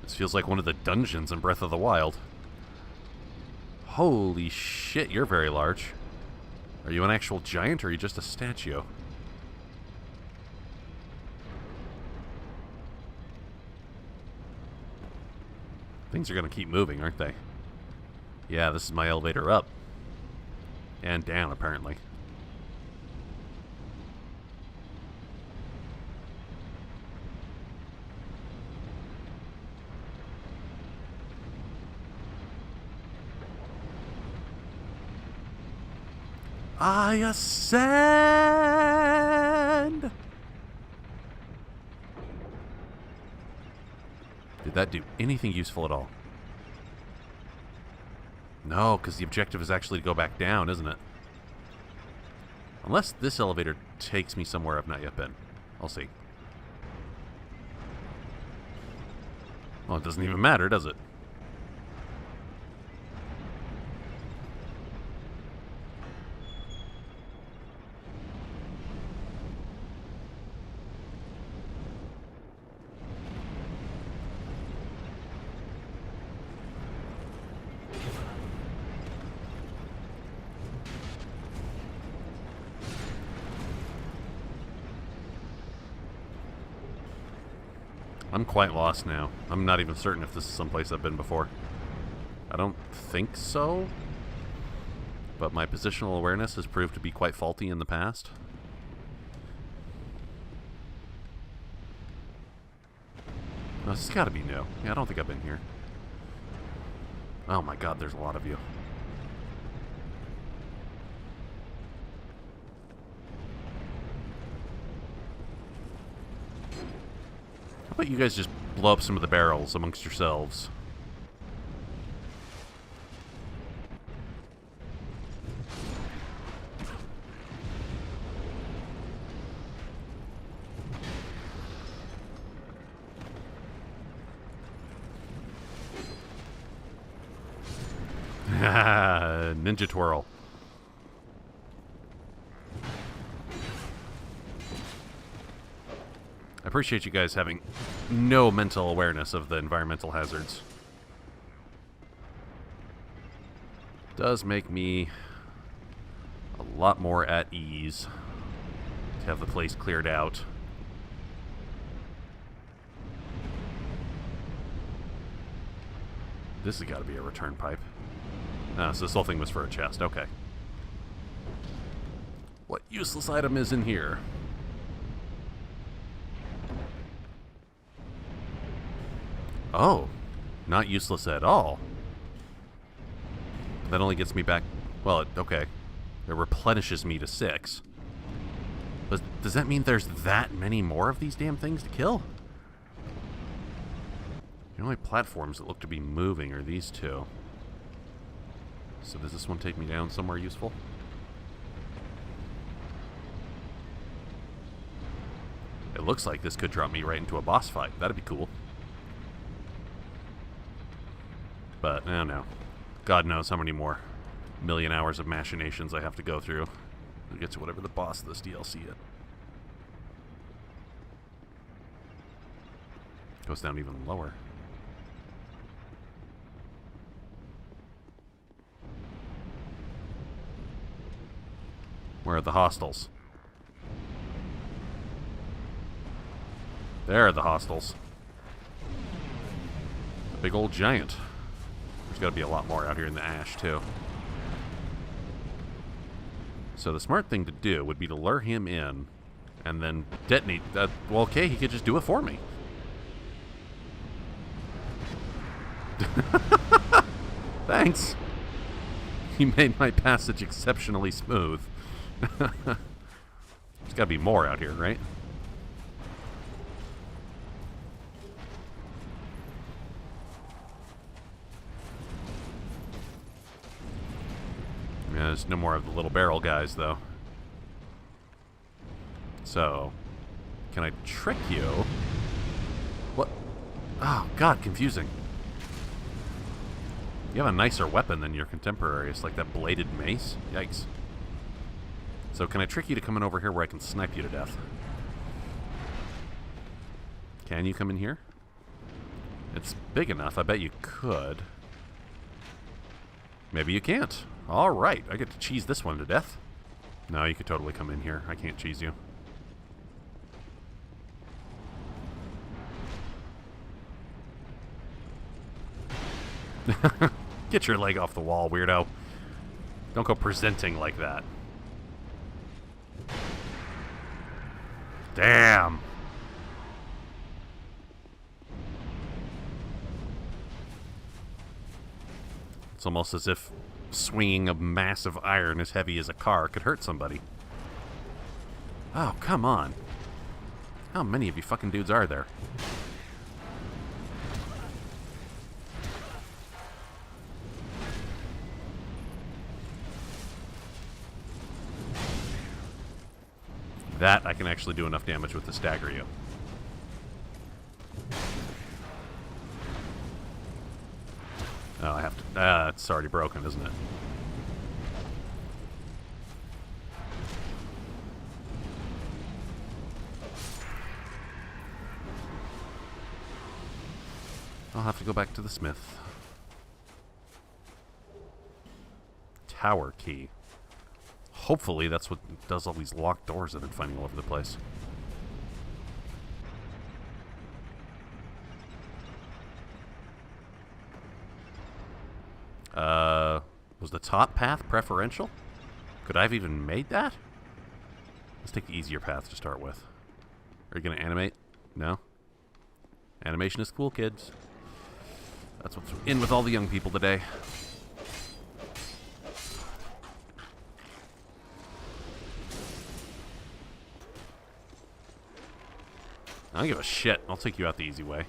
Speaker 1: This feels like one of the dungeons in Breath of the Wild. Holy shit, you're very large. Are you an actual giant, or are you just a statue? Things are going to keep moving, aren't they? Yeah, this is my elevator up. And down, apparently. I ascend! Did that do anything useful at all? No, because the objective is actually to go back down, isn't it? Unless this elevator takes me somewhere I've not yet been. I'll see. Well, it doesn't even matter, does it? I'm quite lost now. I'm not even certain if this is someplace I've been before. I don't think so. But my positional awareness has proved to be quite faulty in the past. Oh, this has got to be new. Yeah, I don't think I've been here. Oh my god, there's a lot of you. How about you guys just blow up some of the barrels amongst yourselves? Ninja twirl. I appreciate you guys having no mental awareness of the environmental hazards. Does make me a lot more at ease to have the place cleared out. This has got to be a return pipe. Ah, so this whole thing was for a chest. Okay. What useless item is in here? Oh, not useless at all. That only gets me back... Well, okay. It replenishes me to 6. But does that mean there's that many more of these damn things to kill? The only platforms that look to be moving are these two. So does this one take me down somewhere useful? It looks like this could drop me right into a boss fight. That'd be cool. But, I don't know. God knows how many more million hours of machinations I have to go through to get to whatever the boss of this DLC is. Goes down even lower. Where are the hostiles? There are the hostiles. A big old giant. There's got to be a lot more out here in the ash, too. So the smart thing to do would be to lure him in and then detonate. Well, okay, he could just do it for me. Thanks. You made my passage exceptionally smooth. There's got to be more out here, right? Yeah, there's no more of the little barrel guys, though. So, can I trick you? What? Oh, God, confusing. You have a nicer weapon than your contemporaries, like that bladed mace? Yikes. So can I trick you to come in over here where I can snipe you to death? Can you come in here? It's big enough, I bet you could. Maybe you can't. Alright, I get to cheese this one to death. No, you could totally come in here. I can't cheese you. Get your leg off the wall, weirdo. Don't go presenting like that. Damn. It's almost as if swinging a massive iron as heavy as a car could hurt somebody. Oh, come on. How many of you fucking dudes are there? That I can actually do enough damage with to stagger you. Oh, I have to... it's already broken, isn't it? I'll have to go back to the smith. Tower key. Hopefully that's what does all these locked doors I've been finding all over the place. Was the top path preferential? Could I have even made that? Let's take the easier path to start with. Are you going to animate? No? Animation is cool, kids. That's what's in with all the young people today. I don't give a shit. I'll take you out the easy way.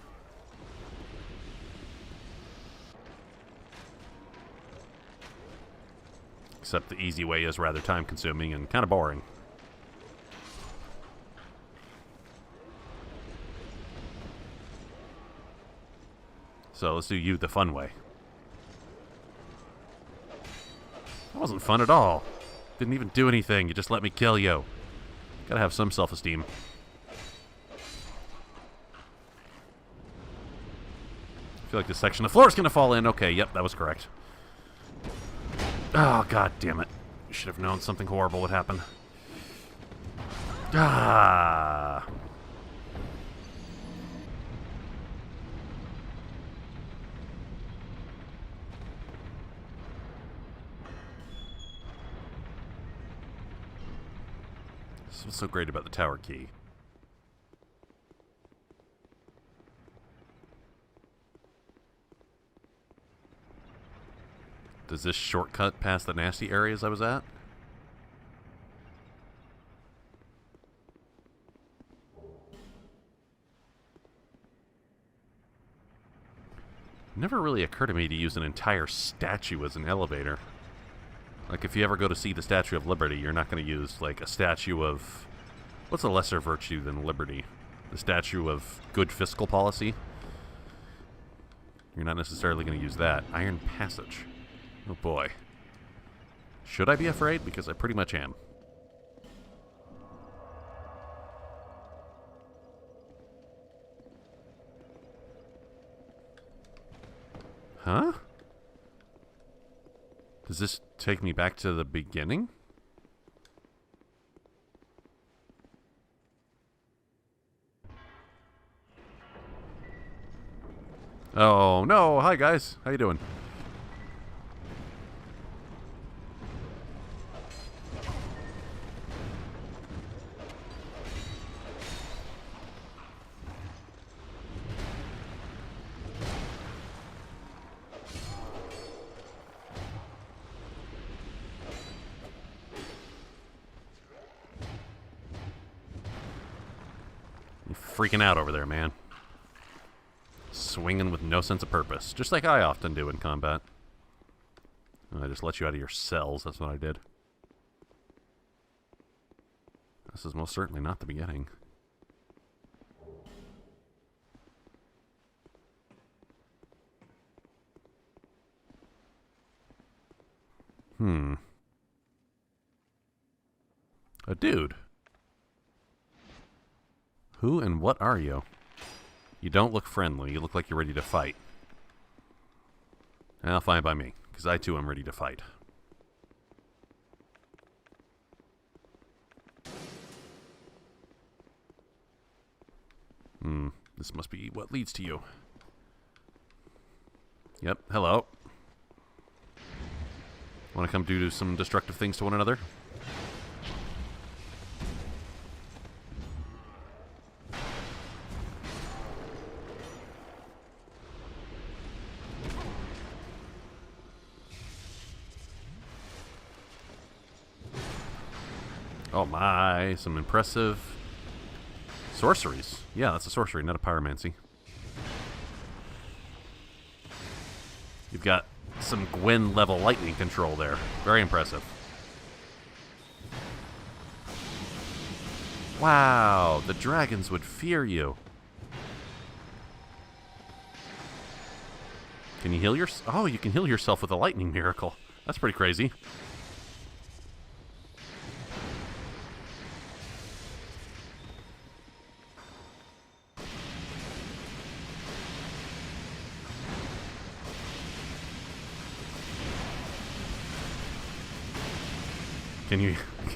Speaker 1: Except the easy way is rather time-consuming and kind of boring. So let's do you the fun way. That wasn't fun at all. Didn't even do anything. You just let me kill you. Gotta have some self-esteem. I feel like this section of the floor is gonna fall in. Okay, yep, that was correct. Oh, god damn it. You should have known something horrible would happen. Ah. This is what's so great about the tower key. Does this shortcut past the nasty areas I was at? Never really occurred to me to use an entire statue as an elevator. Like, if you ever go to see the Statue of Liberty, you're not going to use, like, a statue of... What's a lesser virtue than liberty? The statue of good fiscal policy? You're not necessarily going to use that. Iron Passage. Oh, boy. Should I be afraid? Because I pretty much am. Huh? Does this take me back to the beginning? Oh, no. Hi, guys. How you doing? You're freaking out over there, man. Swinging with no sense of purpose, just like I often do in combat. I just let you out of your cells, that's what I did. This is most certainly not the beginning. A dude. Who and what are you? You don't look friendly. You look like you're ready to fight. Well, fine by me, because I too am ready to fight. This must be what leads to you. Yep, hello. Want to come do some destructive things to one another? Oh my, some impressive sorceries. Yeah, that's a sorcery, not a pyromancy. You've got some Gwen level lightning control there. Very impressive. Wow, the dragons would fear you. Can you heal yourself? Oh, you can heal yourself with a lightning miracle. That's pretty crazy.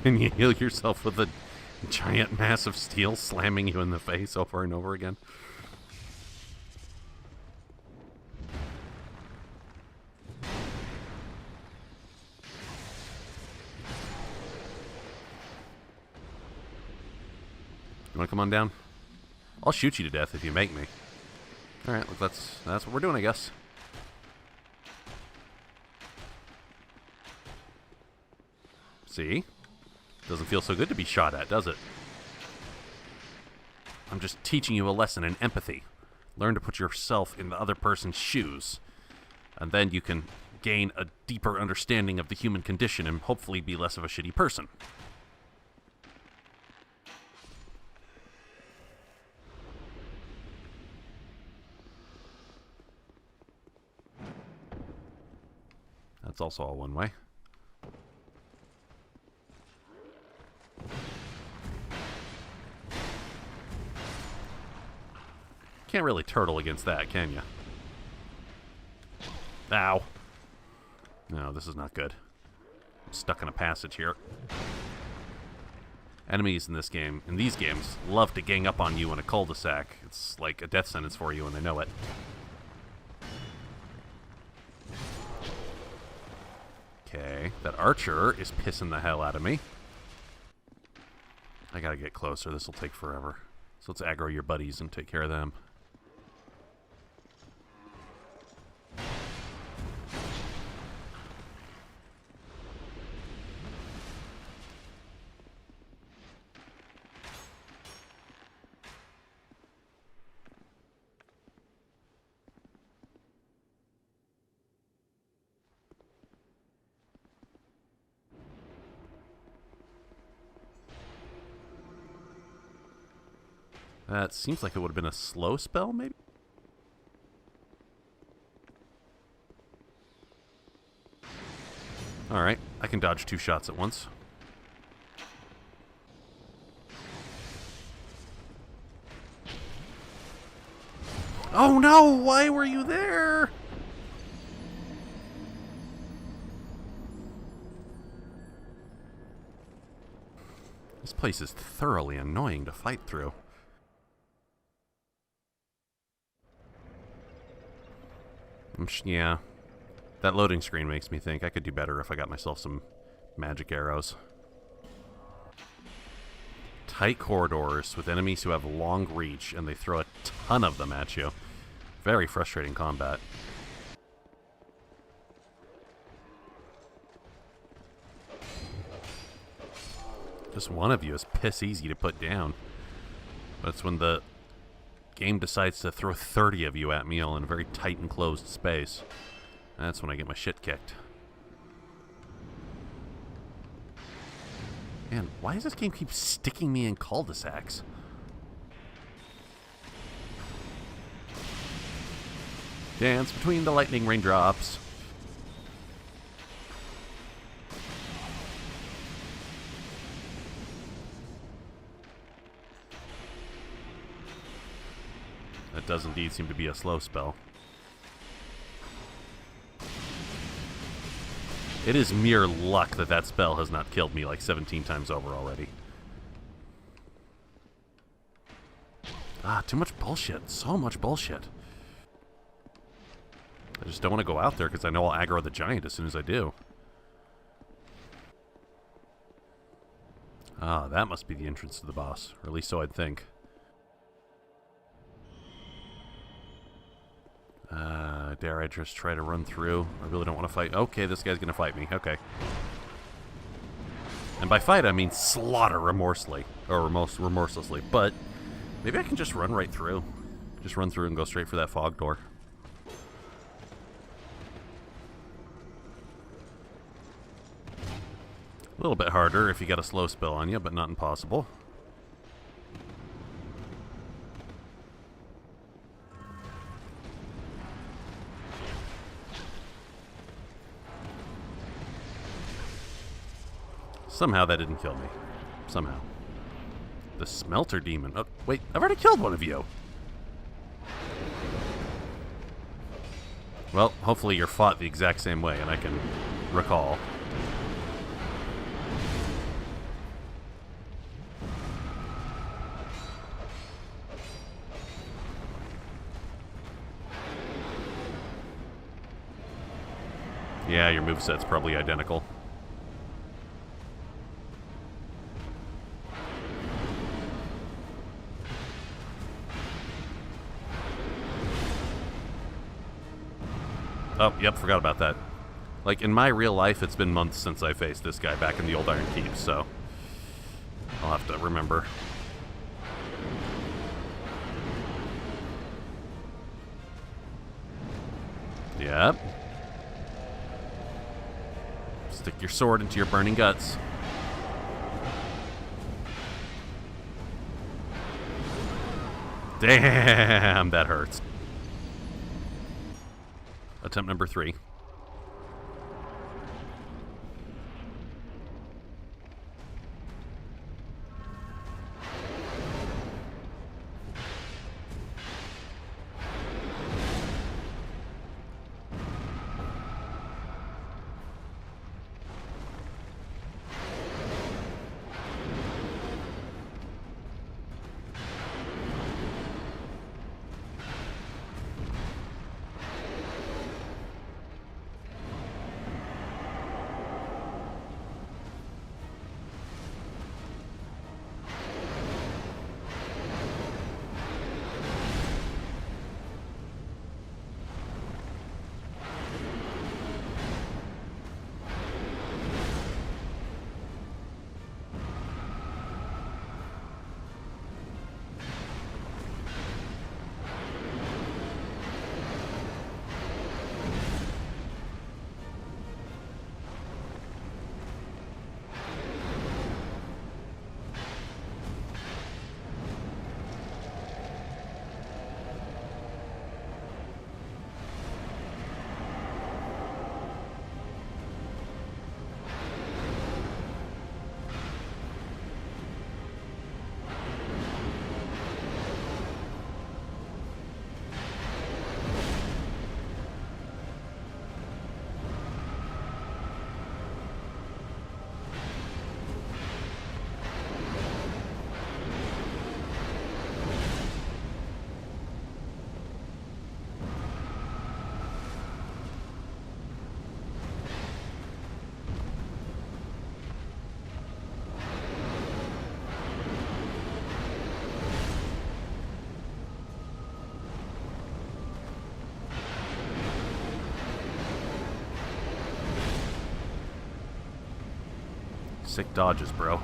Speaker 1: Can you heal yourself with a giant mass of steel slamming you in the face over and over again? You want to come on down? I'll shoot you to death if you make me. All right, look, that's what we're doing, I guess. See? Doesn't feel so good to be shot at, does it? I'm just teaching you a lesson in empathy. Learn to put yourself in the other person's shoes. And then you can gain a deeper understanding of the human condition and hopefully be less of a shitty person. That's also all one way. Can't really turtle against that, can you? Ow. No, this is not good. I'm stuck in a passage here. Enemies in these games, love to gang up on you in a cul-de-sac. It's like a death sentence for you and they know it. Okay, that archer is pissing the hell out of me. I gotta get closer, this will take forever. So let's aggro your buddies and take care of them. That seems like it would have been a slow spell, maybe? Alright, I can dodge 2 shots at once. Oh no! Why were you there? This place is thoroughly annoying to fight through. Yeah. That loading screen makes me think I could do better if I got myself some magic arrows. Tight corridors with enemies who have long reach, and they throw a ton of them at you. Very frustrating combat. Just one of you is piss easy to put down. But it's when the game decides to throw 30 of you at me all in a very tight enclosed space. That's when I get my shit kicked. Man, why does this game keep sticking me in cul-de-sacs? Dance between the lightning raindrops. That does indeed seem to be a slow spell. It is mere luck that that spell has not killed me like 17 times over already. Ah, too much bullshit. So much bullshit. I just don't want to go out there because I know I'll aggro the giant as soon as I do. Ah, that must be the entrance to the boss. Or at least so I'd think. Dare I just try to run through? I really don't want to fight. Okay, this guy's going to fight me. Okay. And by fight, I mean slaughter remorselessly. Or remorselessly. But maybe I can just run right through. Just run through and go straight for that fog door. A little bit harder if you got a slow spell on you, but not impossible. Somehow that didn't kill me. Somehow. The Smelter Demon. Oh, wait, I've already killed one of you. Well, hopefully you're fought the exact same way, and I can recall. Yeah, your moveset's probably identical. Oh, yep, forgot about that. Like, in my real life, it's been months since I faced this guy back in the old Iron Keep, so I'll have to remember. Yep. Stick your sword into your burning guts. Damn, that hurts. Attempt number 3. Sick dodges, bro.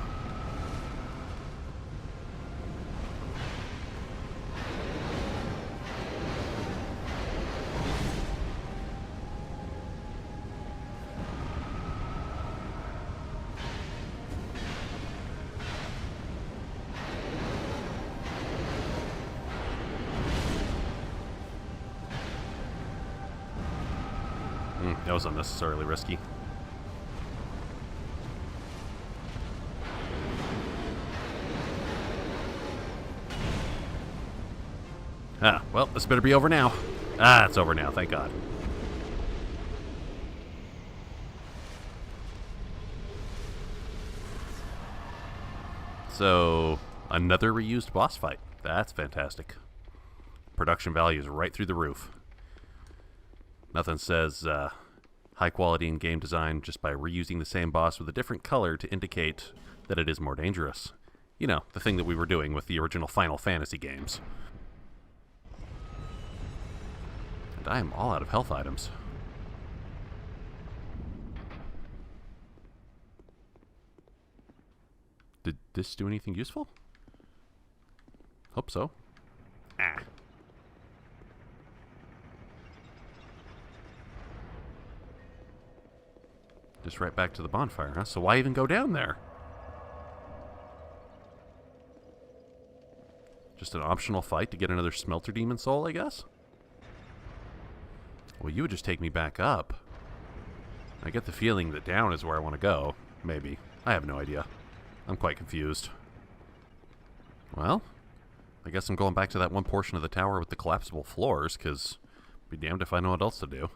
Speaker 1: That was unnecessarily risky. Ah, well, this better be over now. Ah, it's over now, thank God. So, another reused boss fight. That's fantastic. Production value is right through the roof. Nothing says high quality in game design just by reusing the same boss with a different color to indicate that it is more dangerous. You know, the thing that we were doing with the original Final Fantasy games. And I am all out of health items. Did this do anything useful? Hope so. Ah. Just right back to the bonfire, huh? So why even go down there? Just an optional fight to get another Smelter Demon Soul, I guess? Well, you would just take me back up. I get the feeling that down is where I want to go. Maybe. I have no idea. I'm quite confused. Well, I guess I'm going back to that one portion of the tower with the collapsible floors, because be damned if I know what else to do.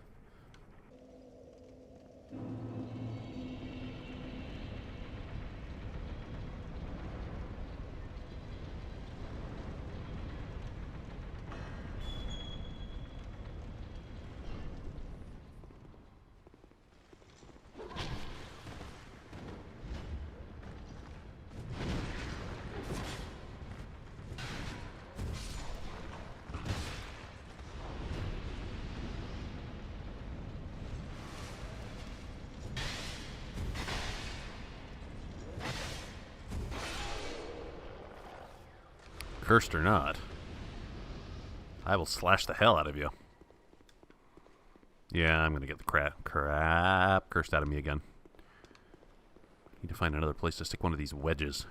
Speaker 1: Cursed or not, I will slash the hell out of you. Yeah, I'm gonna get the crap cursed out of me again. Need to find another place to stick one of these wedges.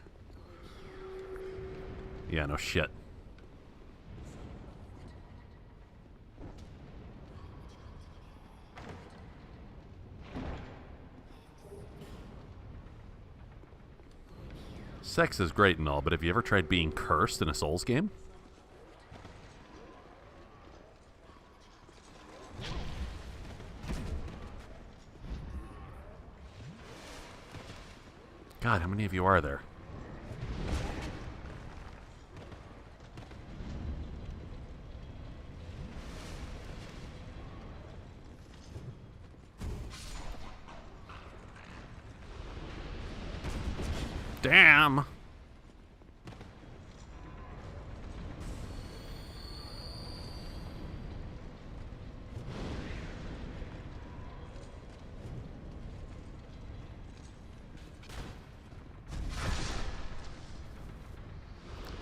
Speaker 1: Yeah, no shit. Sex is great and all, but have you ever tried being cursed in a Souls game? God, how many of you are there? Damn!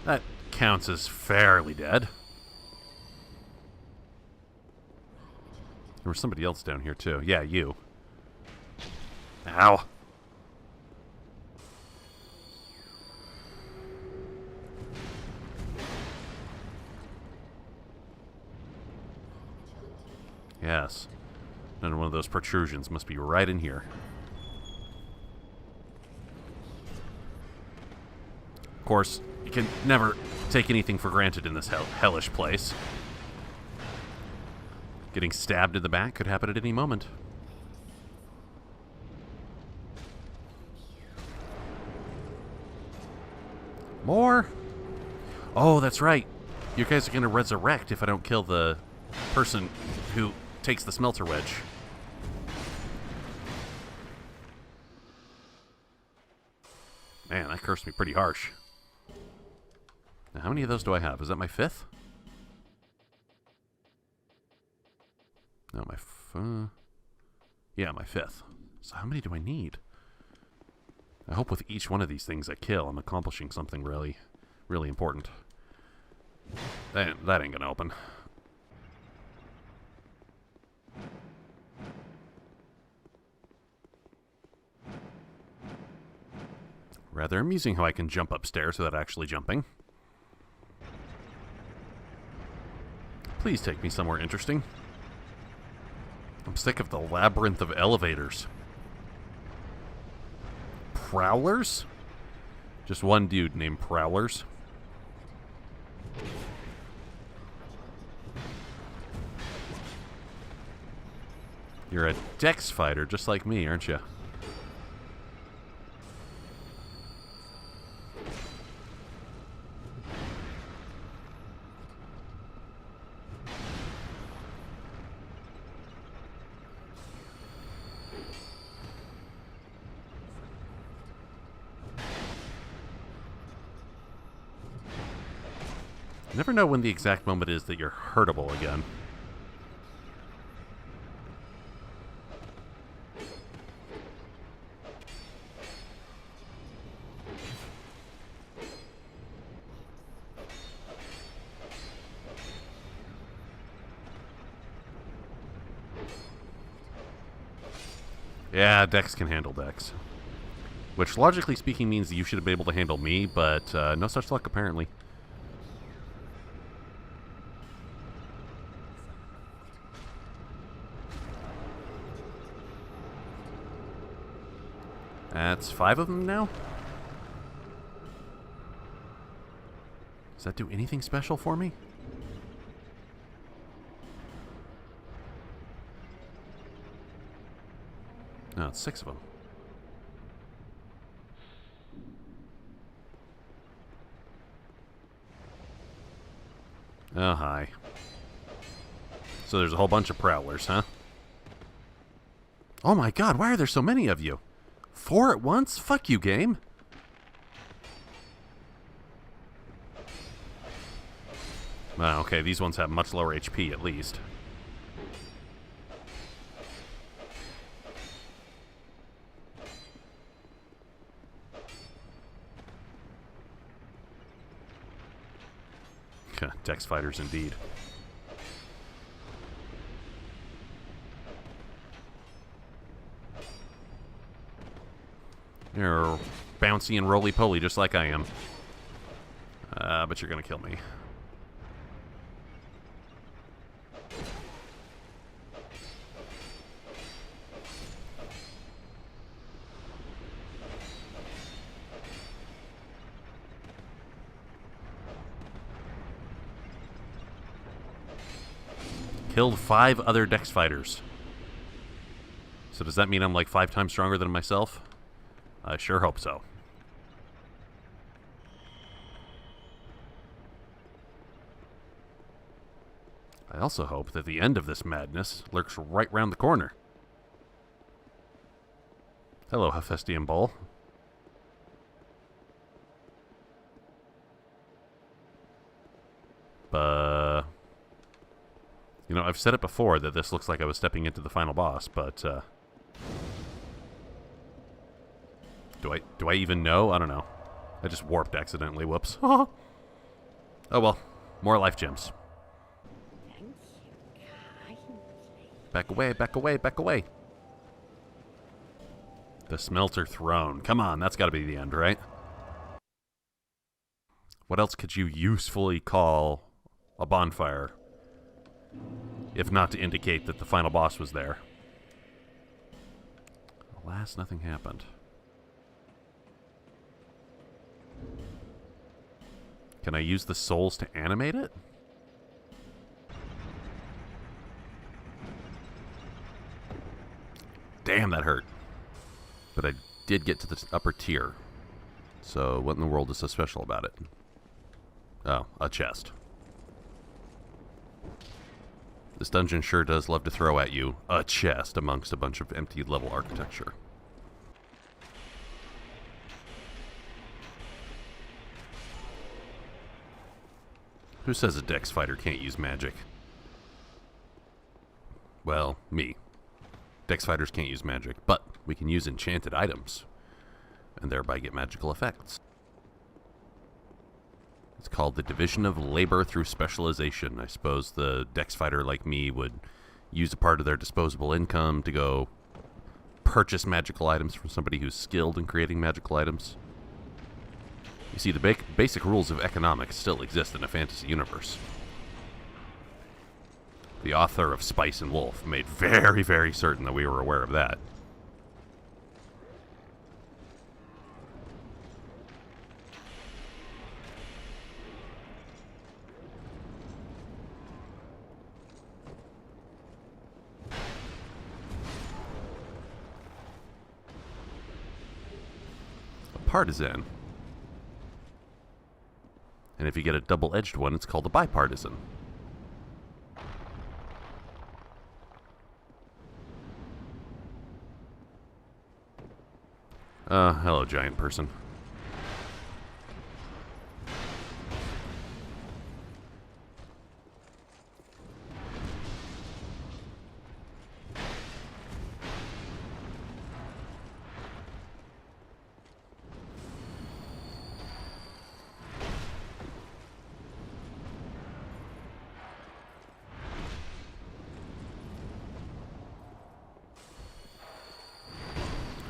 Speaker 1: That counts as fairly dead. There was somebody else down here too. Yeah, you. Ow. Yes. Another one of those protrusions must be right in here. Of course, you can never take anything for granted in this hellish place. Getting stabbed in the back could happen at any moment. More? Oh, that's right. You guys are going to resurrect if I don't kill the person who takes the smelter wedge. Man, that cursed me pretty harsh. Now, how many of those do I have? Is that my fifth? No, yeah, my fifth. So how many do I need? I hope with each one of these things I kill, I'm accomplishing something really, really important. That ain't gonna open. Rather amusing how I can jump upstairs without actually jumping. Please take me somewhere interesting. I'm sick of the labyrinth of elevators. Prowlers? Just one dude named Prowlers. You're a dex fighter just like me, aren't you? You never know when the exact moment is that you're hurtable again. Yeah, Dex can handle Dex. Which, logically speaking, means that you should be able to handle me, but no such luck, apparently. That's 5 of them now? Does that do anything special for me? No, it's 6 of them. Oh, hi. So there's a whole bunch of prowlers, huh? Oh my god, why are there so many of you? 4 at once? Fuck you, game. Well, okay, these ones have much lower HP at least. Dex fighters indeed. You're bouncy and roly-poly just like I am. But you're gonna kill me. Killed 5 other Dex fighters. So does that mean I'm like 5 times stronger than myself? I sure hope so. I also hope that the end of this madness lurks right round the corner. Hello, Hephaestian Bull. You know, I've said it before that this looks like I was stepping into the final boss, but, Do I even know? I don't know. I just warped accidentally. Whoops. Oh well. More life gems.
Speaker 2: Thank you kindly.
Speaker 1: Back away, back away, back away. The Smelter Throne. Come on, that's got to be the end, right? What else could you usefully call a bonfire? If not to indicate that the final boss was there. Alas, nothing happened. Can I use the souls to animate it? Damn, that hurt. But I did get to the upper tier. So what in the world is so special about it? Oh, a chest. This dungeon sure does love to throw at you a chest amongst a bunch of empty level architecture. Who says a Dex fighter can't use magic? Well, me. Dex fighters can't use magic, but we can use enchanted items. and thereby get magical effects. It's called the Division of Labor through Specialization. I suppose the Dex fighter like me would use a part of their disposable income to go purchase magical items from somebody who's skilled in creating magical items. You see, the basic rules of economics still exist in a fantasy universe. The author of Spice and Wolf made very, very certain that we were aware of that. A partisan. And if you get a double-edged one, it's called a bipartisan. Hello, giant person.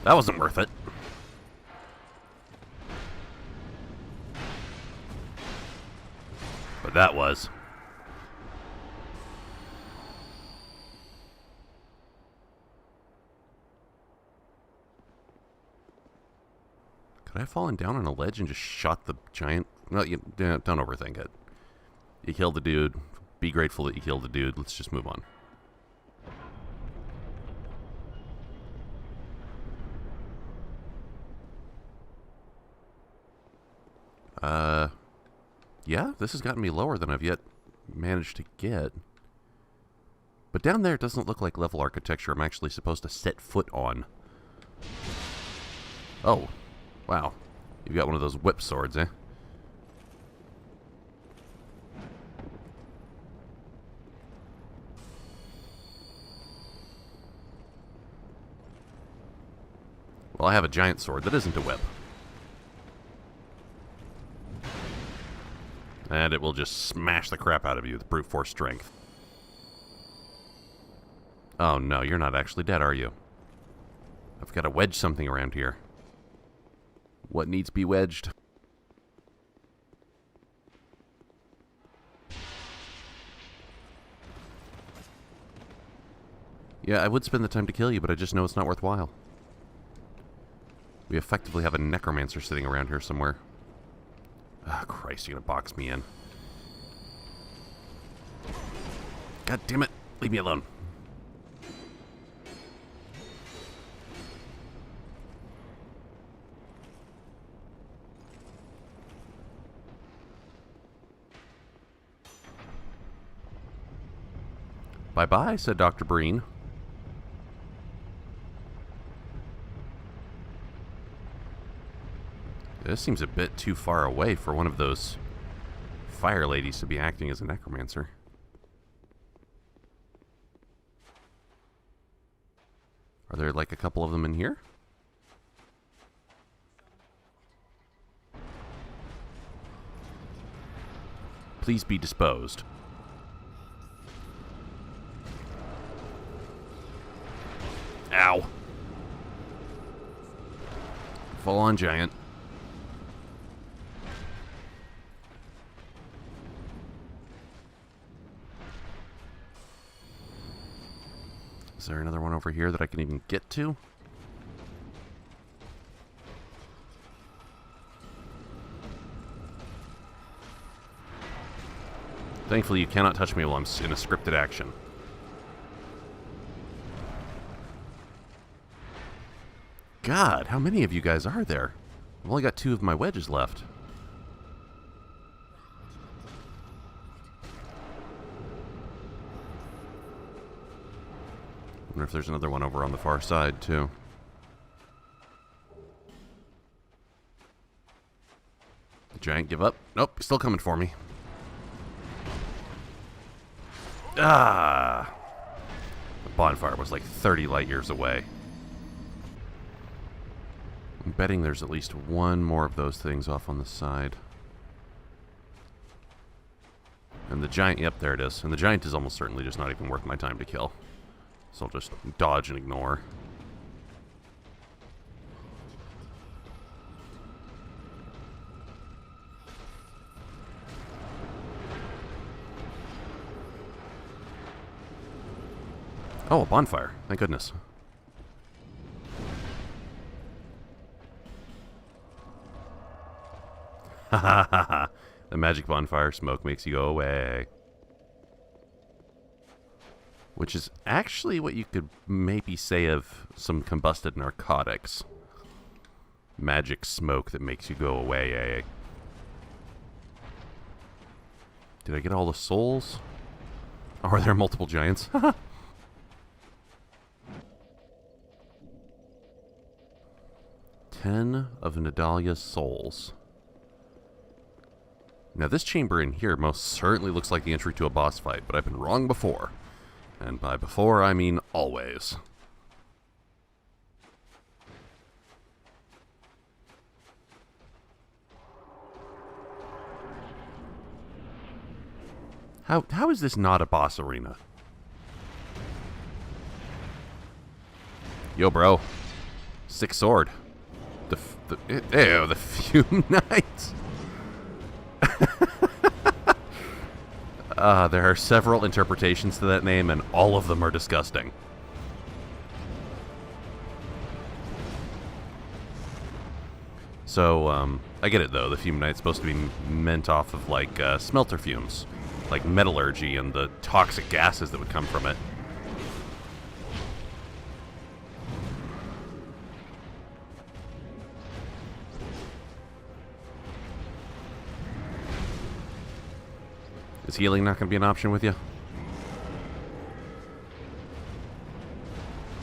Speaker 1: That wasn't worth it. But that was. Could I have fallen down on a ledge and just shot the giant? No, don't overthink it. You killed the dude. Be grateful that you killed the dude. Let's just move on. Yeah, this has gotten me lower than I've yet managed to get. But down there it doesn't look like level architecture I'm actually supposed to set foot on. Oh, wow. You've got one of those whip swords, eh? Well, I have a giant sword that isn't a whip. And it will just smash the crap out of you with brute force strength. Oh no, you're not actually dead, are you? I've got to wedge something around here. What needs to be wedged? Yeah, I would spend the time to kill you, but I just know it's not worthwhile. We effectively have a necromancer sitting around here somewhere. Ah, Christ, you're gonna box me in. God damn it. Leave me alone. Bye-bye, said Dr. Breen. This seems a bit too far away for one of those fire ladies to be acting as a necromancer. Are there like a couple of them in here? Please be disposed. Ow. Full on giant. Is there another one over here that I can even get to? Thankfully, you cannot touch me while I'm in a scripted action. God, how many of you guys are there? I've only got 2 of my wedges left. I wonder if there's another one over on the far side, too. The giant give up? Nope, still coming for me. Ah! The bonfire was like 30 light years away. I'm betting there's at least one more of those things off on the side. And the giant, yep, there it is. And the giant is almost certainly just not even worth my time to kill. So I'll just dodge and ignore. Oh, a bonfire. Thank goodness. Ha ha ha ha. The magic bonfire smoke makes you go away. Which is actually what you could maybe say of some combusted narcotics. Magic smoke that makes you go away. Did I get all the souls? Oh, are there multiple giants? 10 of Nadalia's souls. Now this chamber in here most certainly looks like the entry to a boss fight, but I've been wrong before. And by before, I mean always. How is this not a boss arena? Yo, bro. Sick sword. The Fume Knights. There are several interpretations to that name, and all of them are disgusting. So, I get it, though. The Fume Knight's supposed to be meant off of, like, smelter fumes. Like metallurgy and the toxic gases that would come from it. Is healing not going to be an option with you?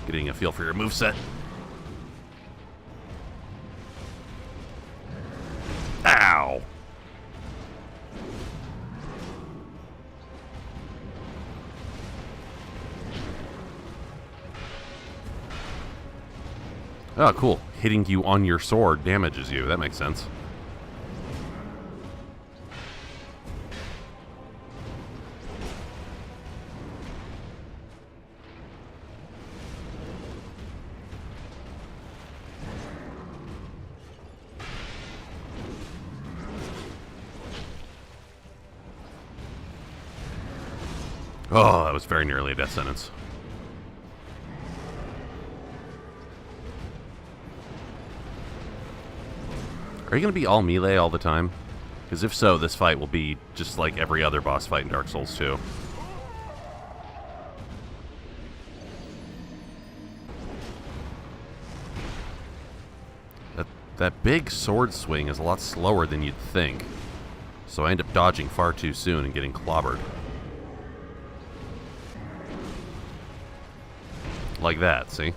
Speaker 1: Getting a feel for your moveset. Ow! Oh, cool. Hitting you on your sword damages you. That makes sense. Oh, that was very nearly a death sentence. Are you going to be all melee all the time? Because if so, this fight will be just like every other boss fight in Dark Souls 2. That big sword swing is a lot slower than you'd think. So I end up dodging far too soon and getting clobbered. Like that, see?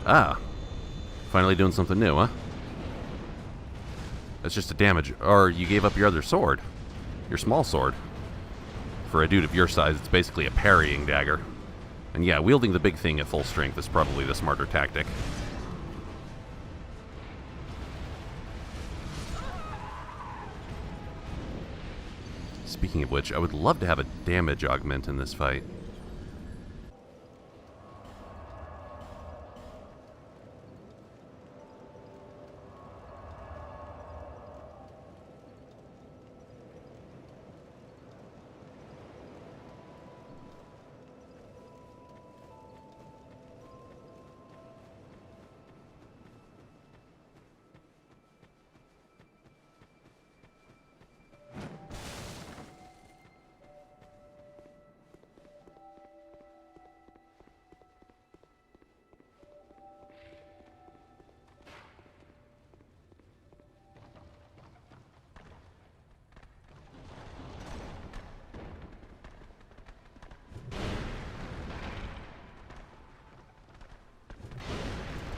Speaker 1: Ah. Finally doing something new, huh? That's just a damage. Or you gave up your other sword. Your small sword. For a dude of your size, it's basically a parrying dagger. And yeah, wielding the big thing at full strength is probably the smarter tactic. Speaking of which, I would love to have a damage augment in this fight.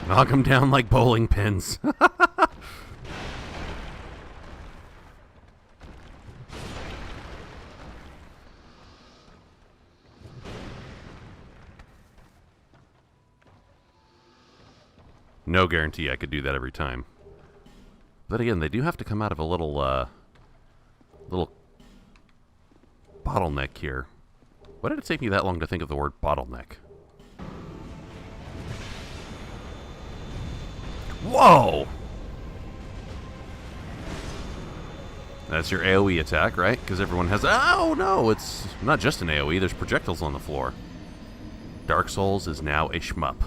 Speaker 1: Knock them down like bowling pins. no guarantee I could do that every time. But again, they do have to come out of a little bottleneck here. Why did it take me that long to think of the word bottleneck? Whoa! That's your AoE attack, right? Because everyone has... Oh, no! It's not just an AoE. There's projectiles on the floor. Dark Souls is now a shmup.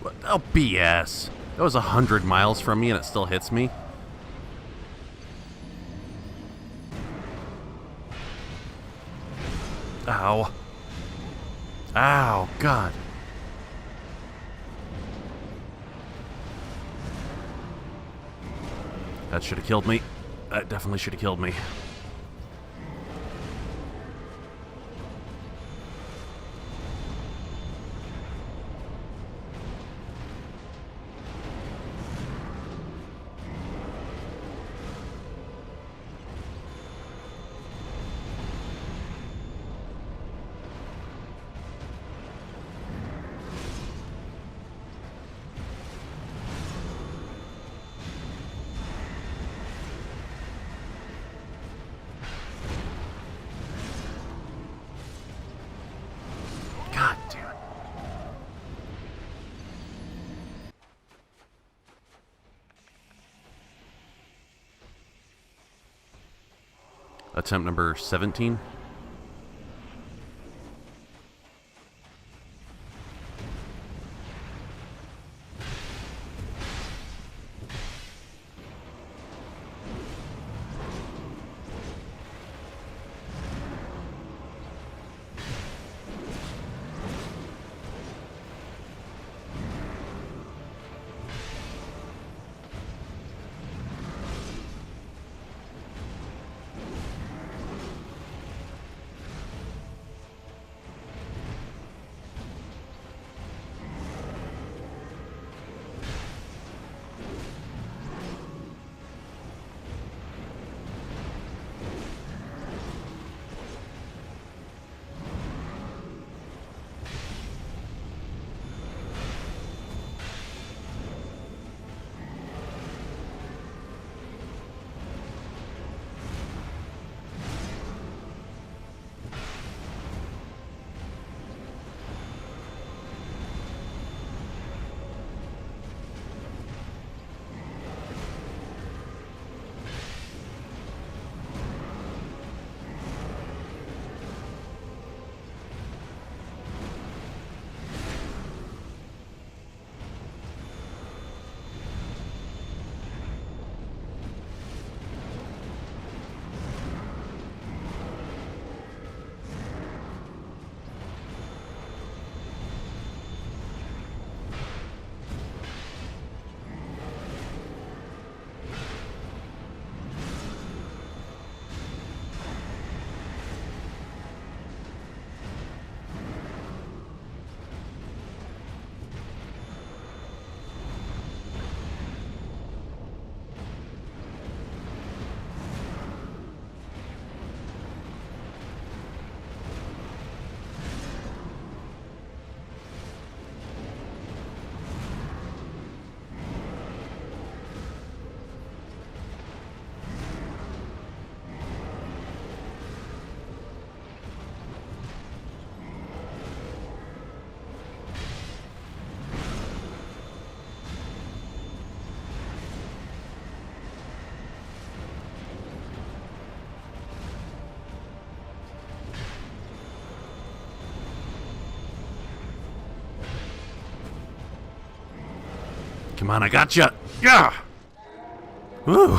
Speaker 1: What? Oh, BS. That was 100 miles from me and it still hits me. Ow. Ow, God. That should have killed me. That definitely should have killed me. God damn it. Attempt number 17. Come on, I gotcha! Yeah! Woo!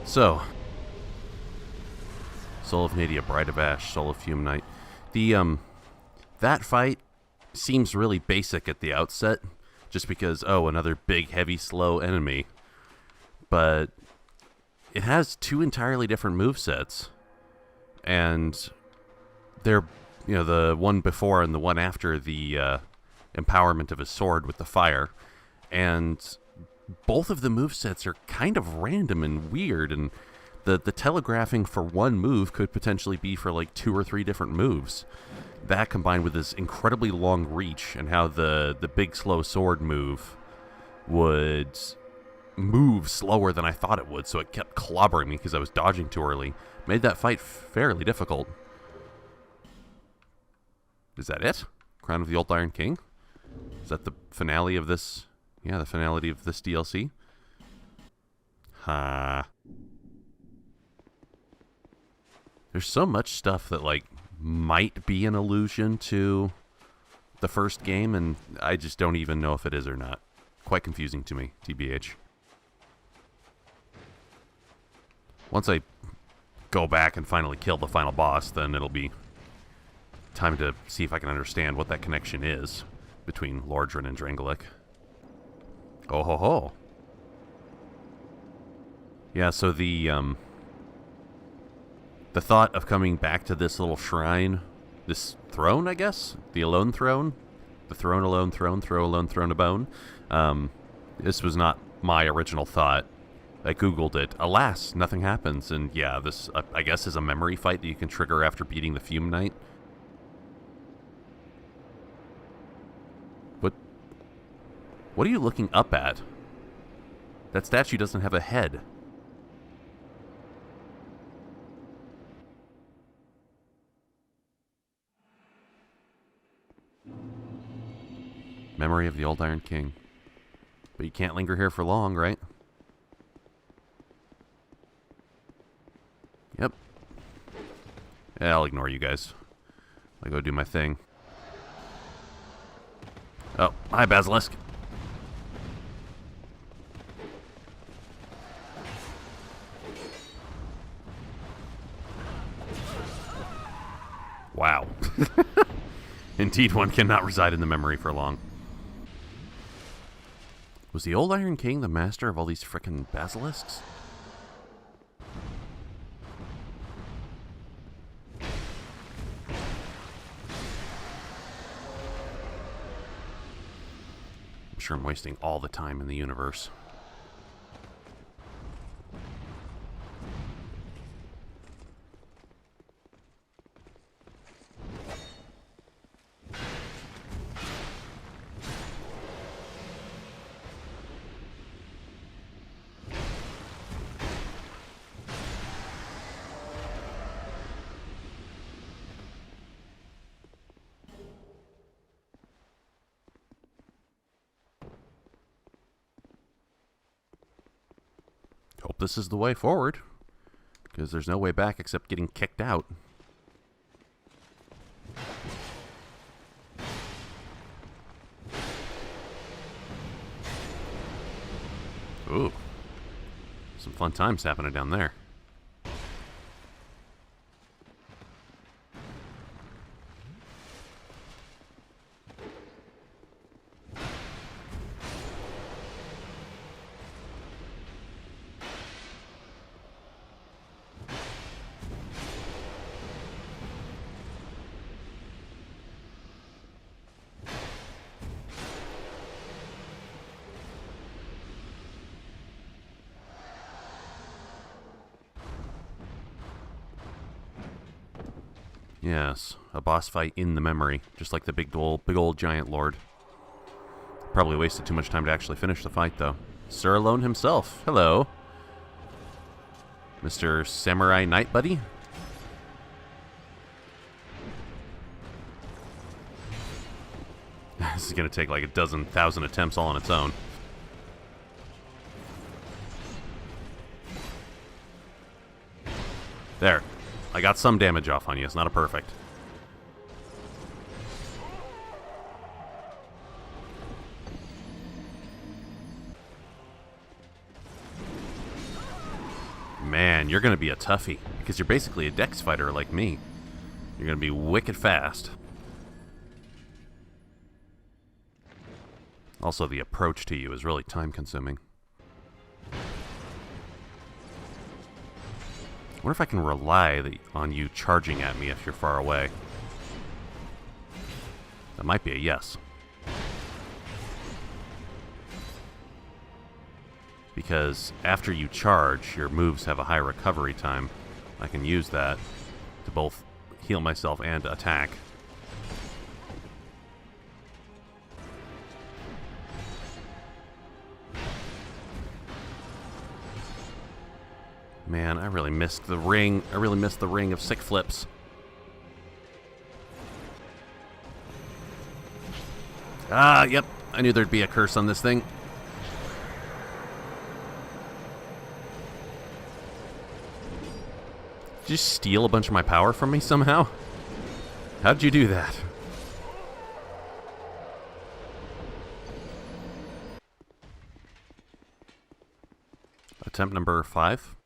Speaker 1: So, Soul of Nadia, Bride of Ash, Soul of Fume Knight. That fight seems really basic at the outset, just because, oh, another big, heavy, slow enemy. But it has two entirely different movesets, and they're, you know, the one before and the one after the empowerment of his sword with the fire, and both of the movesets are kind of random and weird, and the telegraphing for one move could potentially be for like 2 or 3 different moves. That combined with this incredibly long reach and how the big slow sword move would move slower than I thought it would, so it kept clobbering me because I was dodging too early, made that fight fairly difficult. Is that it? Crown of the Old Iron King? Is that the finale of this? Yeah, the finality of this DLC? Ha. There's so much stuff that, like, might be an allusion to the first game, and I just don't even know if it is or not. Quite confusing to me, TBH. Once I go back and finally kill the final boss, then it'll be time to see if I can understand what that connection is between Lordran and Drangleic. Oh ho ho. Yeah, so the thought of coming back to this little shrine, this throne, I guess? The alone throne? The throne alone throne, throw alone throne a bone. This was not my original thought. I googled it. Alas, nothing happens. And yeah, this, I guess, is a memory fight that you can trigger after beating the Fume Knight. What are you looking up at? That statue doesn't have a head. Memory of the Old Iron King. But you can't linger here for long, right? Yep. Yeah, I'll ignore you guys. I'll go do my thing. Oh, hi, Basilisk. Wow. Indeed, one cannot reside in the memory for long. Was the Old Iron King the master of all these frickin' basilisks? I'm sure I'm wasting all the time in the universe. Hope this is the way forward, because there's no way back except getting kicked out. Ooh. Some fun times happening down there. Yes, a boss fight in the memory, just like the big old giant lord. Probably wasted too much time to actually finish the fight, though. Sir Alone himself. Hello. Mr. Samurai Knight Buddy? This is going to take like 1,000 attempts all on its own. There. I got some damage off on you. It's not a perfect. Man, you're going to be a toughie, because you're basically a dex fighter like me. You're going to be wicked fast. Also, the approach to you is really time-consuming. I wonder if I can rely on you charging at me if you're far away. That might be a yes. because after you charge, your moves have a high recovery time. I can use that to both heal myself and attack. Man, I really missed the ring. I really missed the ring of sick flips. Ah, yep. I knew there'd be a curse on this thing. Did you just steal a bunch of my power from me somehow? How'd you do that? Attempt number 5.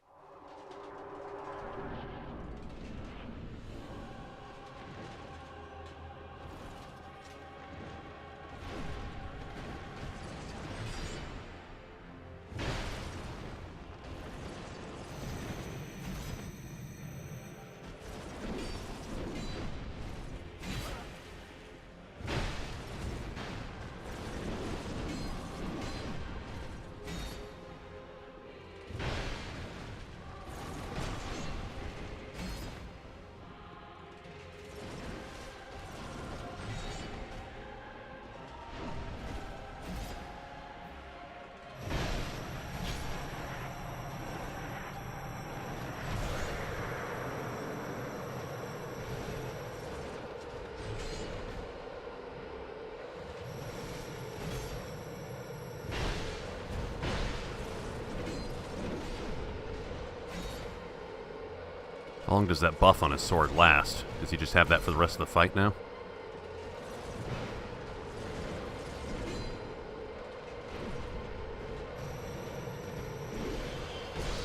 Speaker 1: How long does that buff on his sword last? Does he just have that for the rest of the fight now?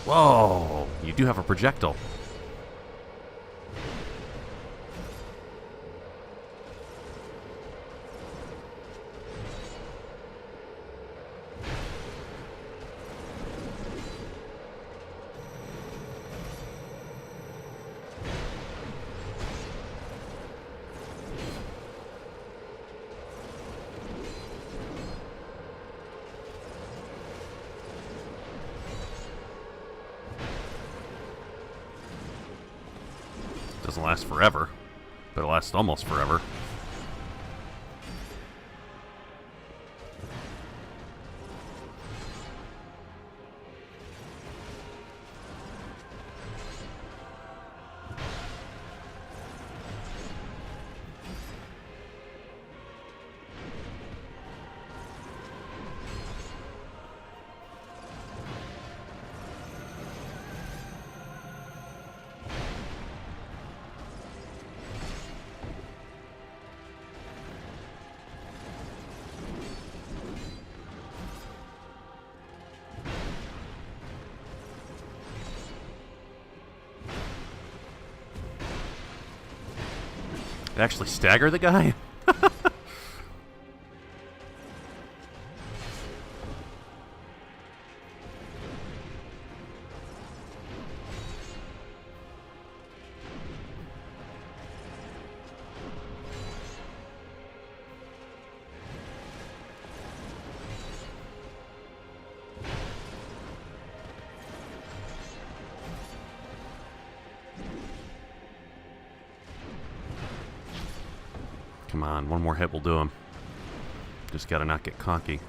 Speaker 1: Whoa! You do have a projectile. Doesn't last forever, but it lasts almost forever. It actually stagger the guy? Come on, one more hit will do him. Just gotta not get cocky.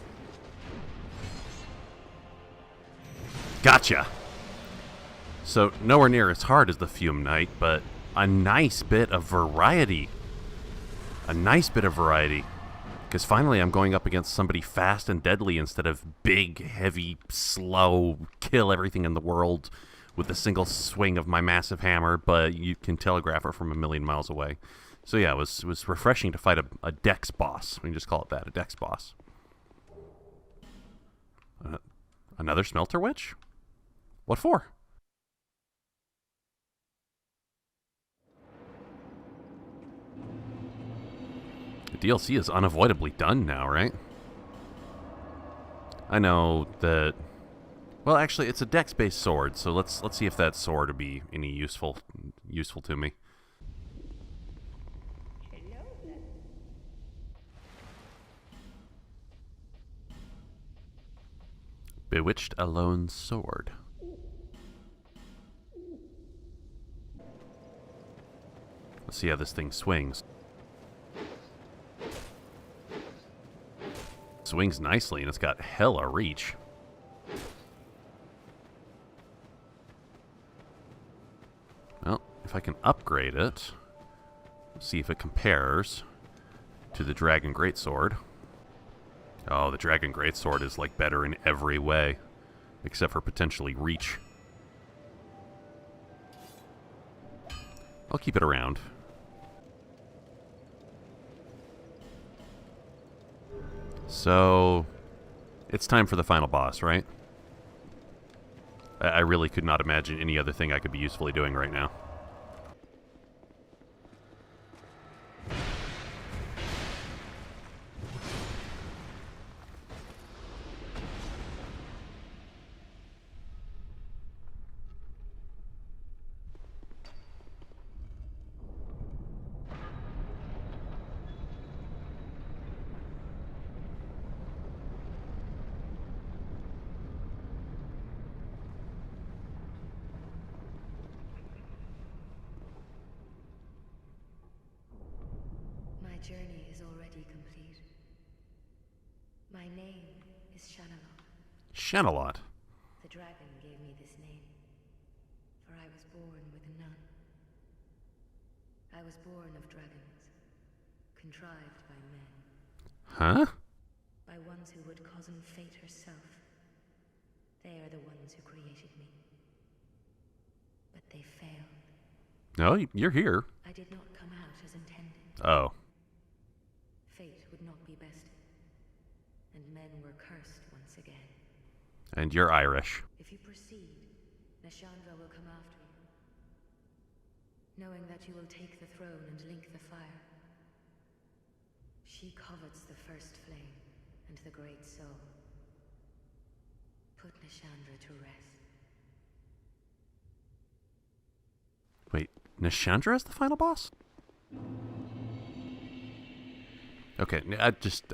Speaker 1: Gotcha! So, nowhere near as hard as the Fume Knight, but a nice bit of variety. A nice bit of variety. Because finally I'm going up against somebody fast and deadly instead of big, heavy, slow, kill everything in the world with a single swing of my massive hammer, but you can telegraph it from a million miles away. So yeah, it was refreshing to fight a Dex boss. We can just call it that, a Dex boss. Another Smelter Witch? What for? The DLC is unavoidably done now, right? I know that... Well, actually, it's a Dex-based sword, so let's see if that sword would be any useful to me. Bewitched Alone Sword. Let's see how this thing swings. Swings nicely, and it's got hella reach. Well, if I can upgrade it, see if it compares to the Dragon Greatsword. Oh, the Dragon Greatsword is like better in every way, except for potentially reach. I'll keep it around. So, it's time for the final boss, right? I really could not imagine any other thing I could be usefully doing right now.
Speaker 3: My journey is already complete. My name is Shanalot.
Speaker 1: Shanalot.
Speaker 3: The dragon gave me this name, for I was born with none. I was born of dragons, contrived by men.
Speaker 1: Huh?
Speaker 3: By ones who would cozen fate herself. They are the ones who created me. But they failed.
Speaker 1: No, you're here.
Speaker 3: I did not come out as intended.
Speaker 1: Oh.
Speaker 3: Fate would not be bested, and men were cursed once again.
Speaker 1: And you're Irish.
Speaker 3: If you proceed, Nashandra will come after you, knowing that you will take the throne and link the fire. She covets the first flame and the great soul. Put Nashandra to rest.
Speaker 1: Wait, Nashandra is the final boss? Okay,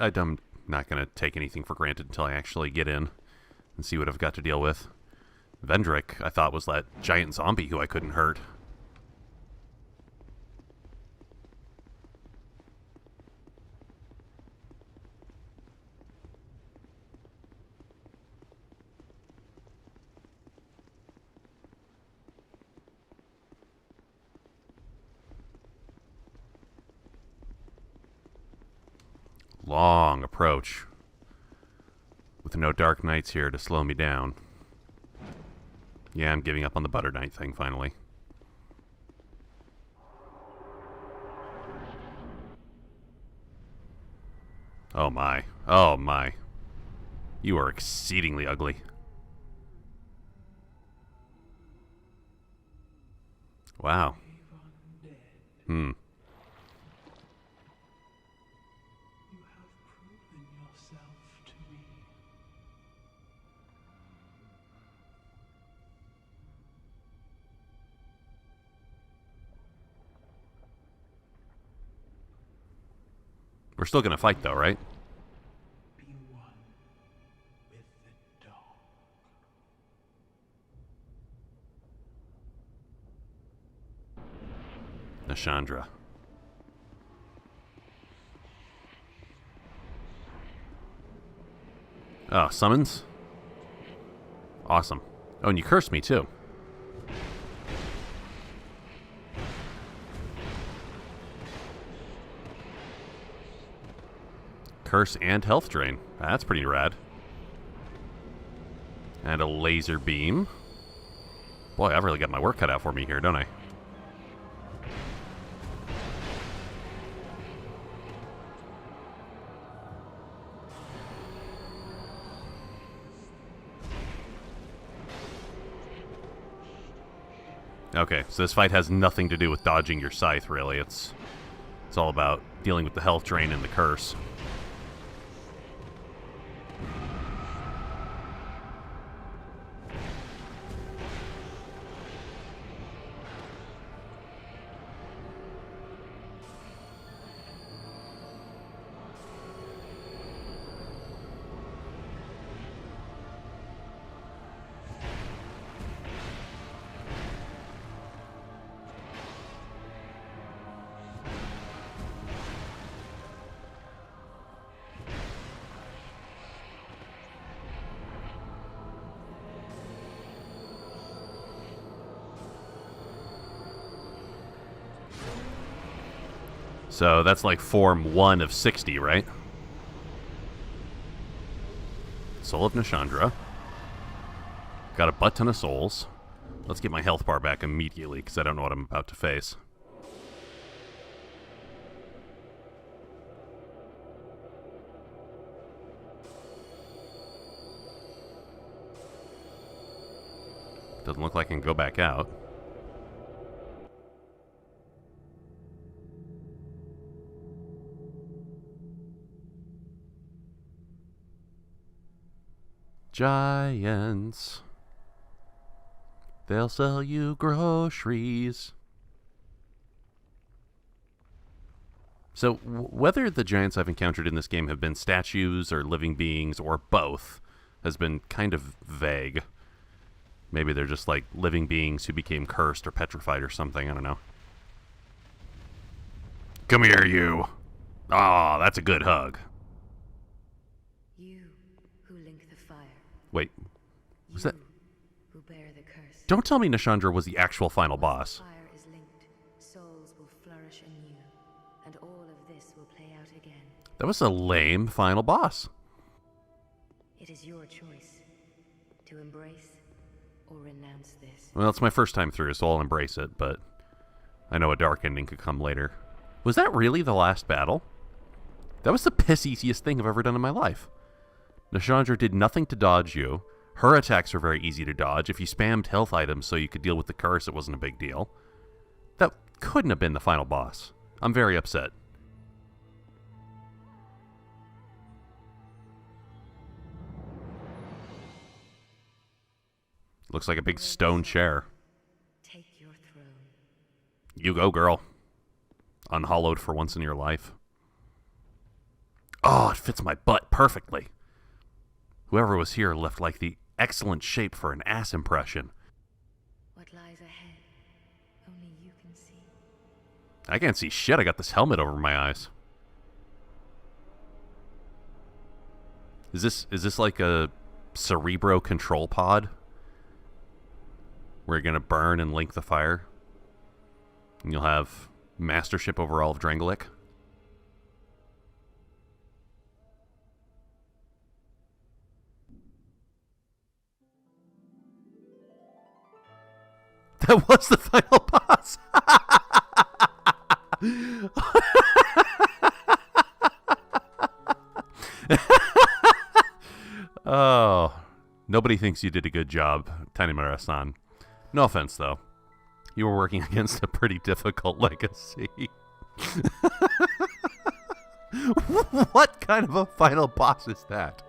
Speaker 1: I'm not going to take anything for granted until I actually get in and see what I've got to deal with. Vendrick, I thought, was that giant zombie who I couldn't hurt. Long approach, with no Dark Knights here to slow me down. Yeah, I'm giving up on the Butter Knight thing, finally. Oh my. Oh my. You are exceedingly ugly. Wow. Hmm. We're still gonna fight, though, right?
Speaker 4: Be one with the dog.
Speaker 1: Nashandra. Oh, summons? Awesome. Oh, and you cursed me, too. Curse and health drain. That's pretty rad. And a laser beam. Boy, I've really got my work cut out for me here, don't I? Okay, so this fight has nothing to do with dodging your scythe, really. It's all about dealing with the health drain and the curse. So that's like form 1 of 60, right? Soul of Nishandra. Got a butt ton of souls. Let's get my health bar back immediately, because I don't know what I'm about to face. Doesn't look like I can go back out. Giants. They'll sell you groceries. So, whether the giants I've encountered in this game have been statues or living beings or both has been kind of vague. Maybe they're just like living beings who became cursed or petrified or something, I don't know. Come here, you. Aw, that's a good hug.
Speaker 3: You who link the fire.
Speaker 1: Wait, was that...
Speaker 3: Who bear the curse.
Speaker 1: Don't tell me Nishandra was the actual final boss.
Speaker 3: Fire is linked, souls will flourish anew, and all of this will play out again.
Speaker 1: That was a lame final boss.
Speaker 3: It is your choice to embrace or renounce this.
Speaker 1: Well, it's my first time through, so I'll embrace it, but I know a dark ending could come later. Was that really the last battle? That was the pissiest thing I've ever done in my life. Nishandra did nothing to dodge you. Her attacks are very easy to dodge. If you spammed health items so you could deal with the curse, it wasn't a big deal. That couldn't have been the final boss. I'm very upset. Looks like a big stone chair.
Speaker 3: Take your throne.
Speaker 1: You go, girl. Unhollowed for once in your life. Oh, it fits my butt perfectly. Whoever was here left like the excellent shape for an ass impression.
Speaker 3: What lies ahead, only you can see.
Speaker 1: I can't see shit. I got this helmet over my eyes. Is this like a Cerebro control pod? Where you're gonna burn and link the fire? And you'll have mastership over all of Drangleic? That was the final boss! Oh, nobody thinks you did a good job, Tiny Mara-san. No offense, though. You were working against a pretty difficult legacy. What kind of a final boss is that?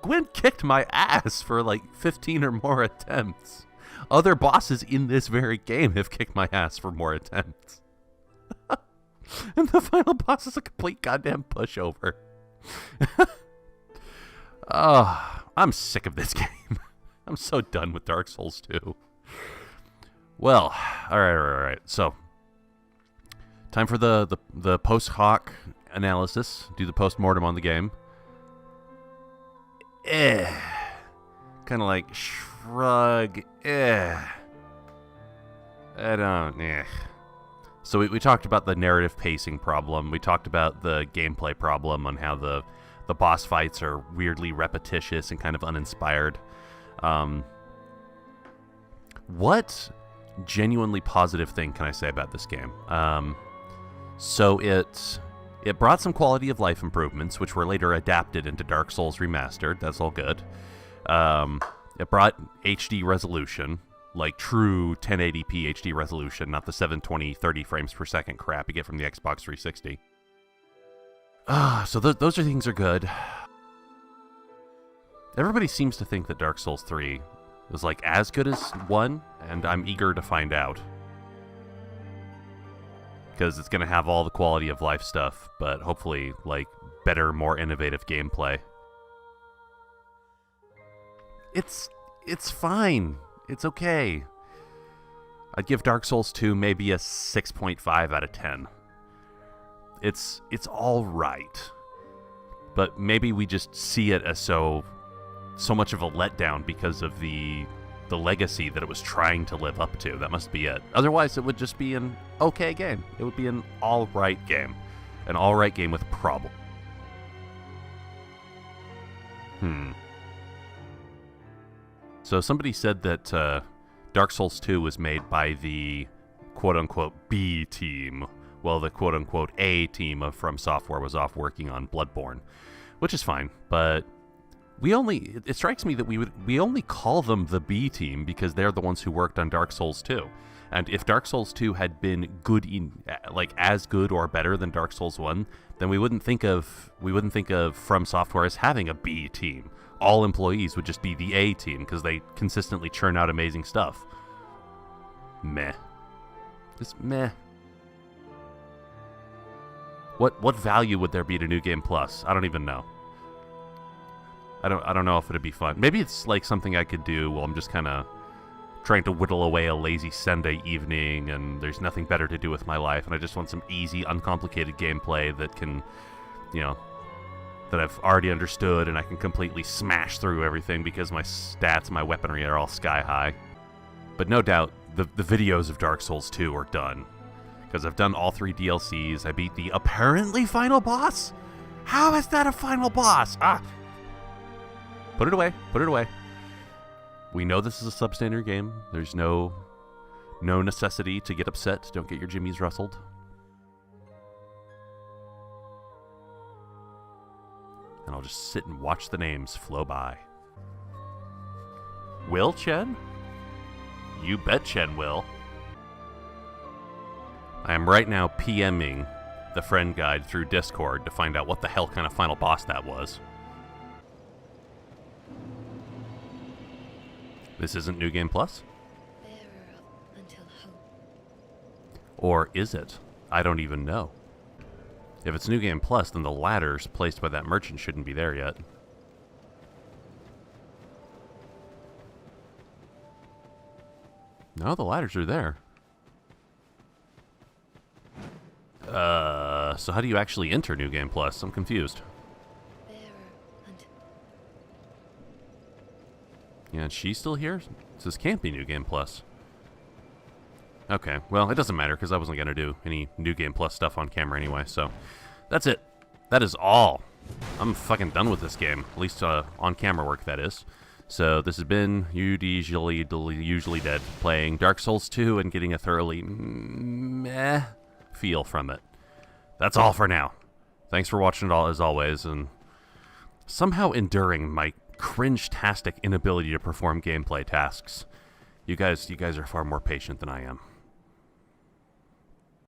Speaker 1: Gwen kicked my ass for like 15 or more attempts. Other bosses in this very game have kicked my ass for more attempts. And the final boss is a complete goddamn pushover. Oh, I'm sick of this game. I'm so done with Dark Souls 2. Well, alright. So, time for the post hoc analysis. Do the post-mortem on the game. Kind of like shrug. I don't. So we talked about the narrative pacing problem. We talked about the gameplay problem on how the boss fights are weirdly repetitious and kind of uninspired. What genuinely positive thing can I say about this game? So it brought some quality of life improvements, which were later adapted into Dark Souls Remastered. That's all good. It brought HD resolution, like true 1080p HD resolution, not the 720 30 frames per second crap you get from the Xbox 360. So those things are good. Everybody seems to think that Dark Souls 3 was like as good as 1, and I'm eager to find out. Because it's going to have all the quality of life stuff, but hopefully, like, better, more innovative gameplay. It's fine. It's okay. I'd give Dark Souls 2 maybe a 6.5 out of 10. It's all right. But maybe we just see it as so much of a letdown because of the legacy that it was trying to live up to. That must be it. Otherwise, it would just be an okay game. It would be an all right game. An alright game with a problem. So somebody said that Dark Souls 2 was made by the quote-unquote B team, while the quote-unquote A team of From Software was off working on Bloodborne, which is fine, but it strikes me that we only call them the B team because they're the ones who worked on Dark Souls 2. And if Dark Souls 2 had been as good or better than Dark Souls 1, then we wouldn't think of From Software as having a B team. All employees would just be the A team because they consistently churn out amazing stuff. Meh. Just meh. What value would there be to New Game Plus? I don't even know. I don't know if it'd be fun. Maybe it's like something I could do while I'm just kind of trying to whittle away a lazy Sunday evening and there's nothing better to do with my life and I just want some easy, uncomplicated gameplay that can, that I've already understood and I can completely smash through everything because my stats, my weaponry are all sky high. But no doubt, the videos of Dark Souls 2 are done. Because I've done all 3 DLCs, I beat the apparently final boss? How is that a final boss? Put it away, put it away. We know this is a substandard game. There's no necessity to get upset. Don't get your jimmies rustled. And I'll just sit and watch the names flow by. Will Chen? You bet Chen will. I am right now PMing the friend guide through Discord to find out what the hell kind of final boss that was. This isn't New Game Plus?
Speaker 3: Bearer until hope.
Speaker 1: Or is it? I don't even know. If it's New Game Plus, then the ladders placed by that merchant shouldn't be there yet. No, the ladders are there. So how do you actually enter New Game Plus? I'm confused.
Speaker 3: Bearer until...
Speaker 1: Yeah, and she's still here? This can't be New Game Plus. Okay, well, it doesn't matter, because I wasn't going to do any New Game Plus stuff on camera anyway, so... That's it. That is all. I'm fucking done with this game. At least on camera work, that is. So this has been usually dead, playing Dark Souls 2 and getting a thoroughly meh feel from it. That's all for now. Thanks for watching it all, as always, and somehow enduring my cringe-tastic inability to perform gameplay tasks. You guys are far more patient than I am.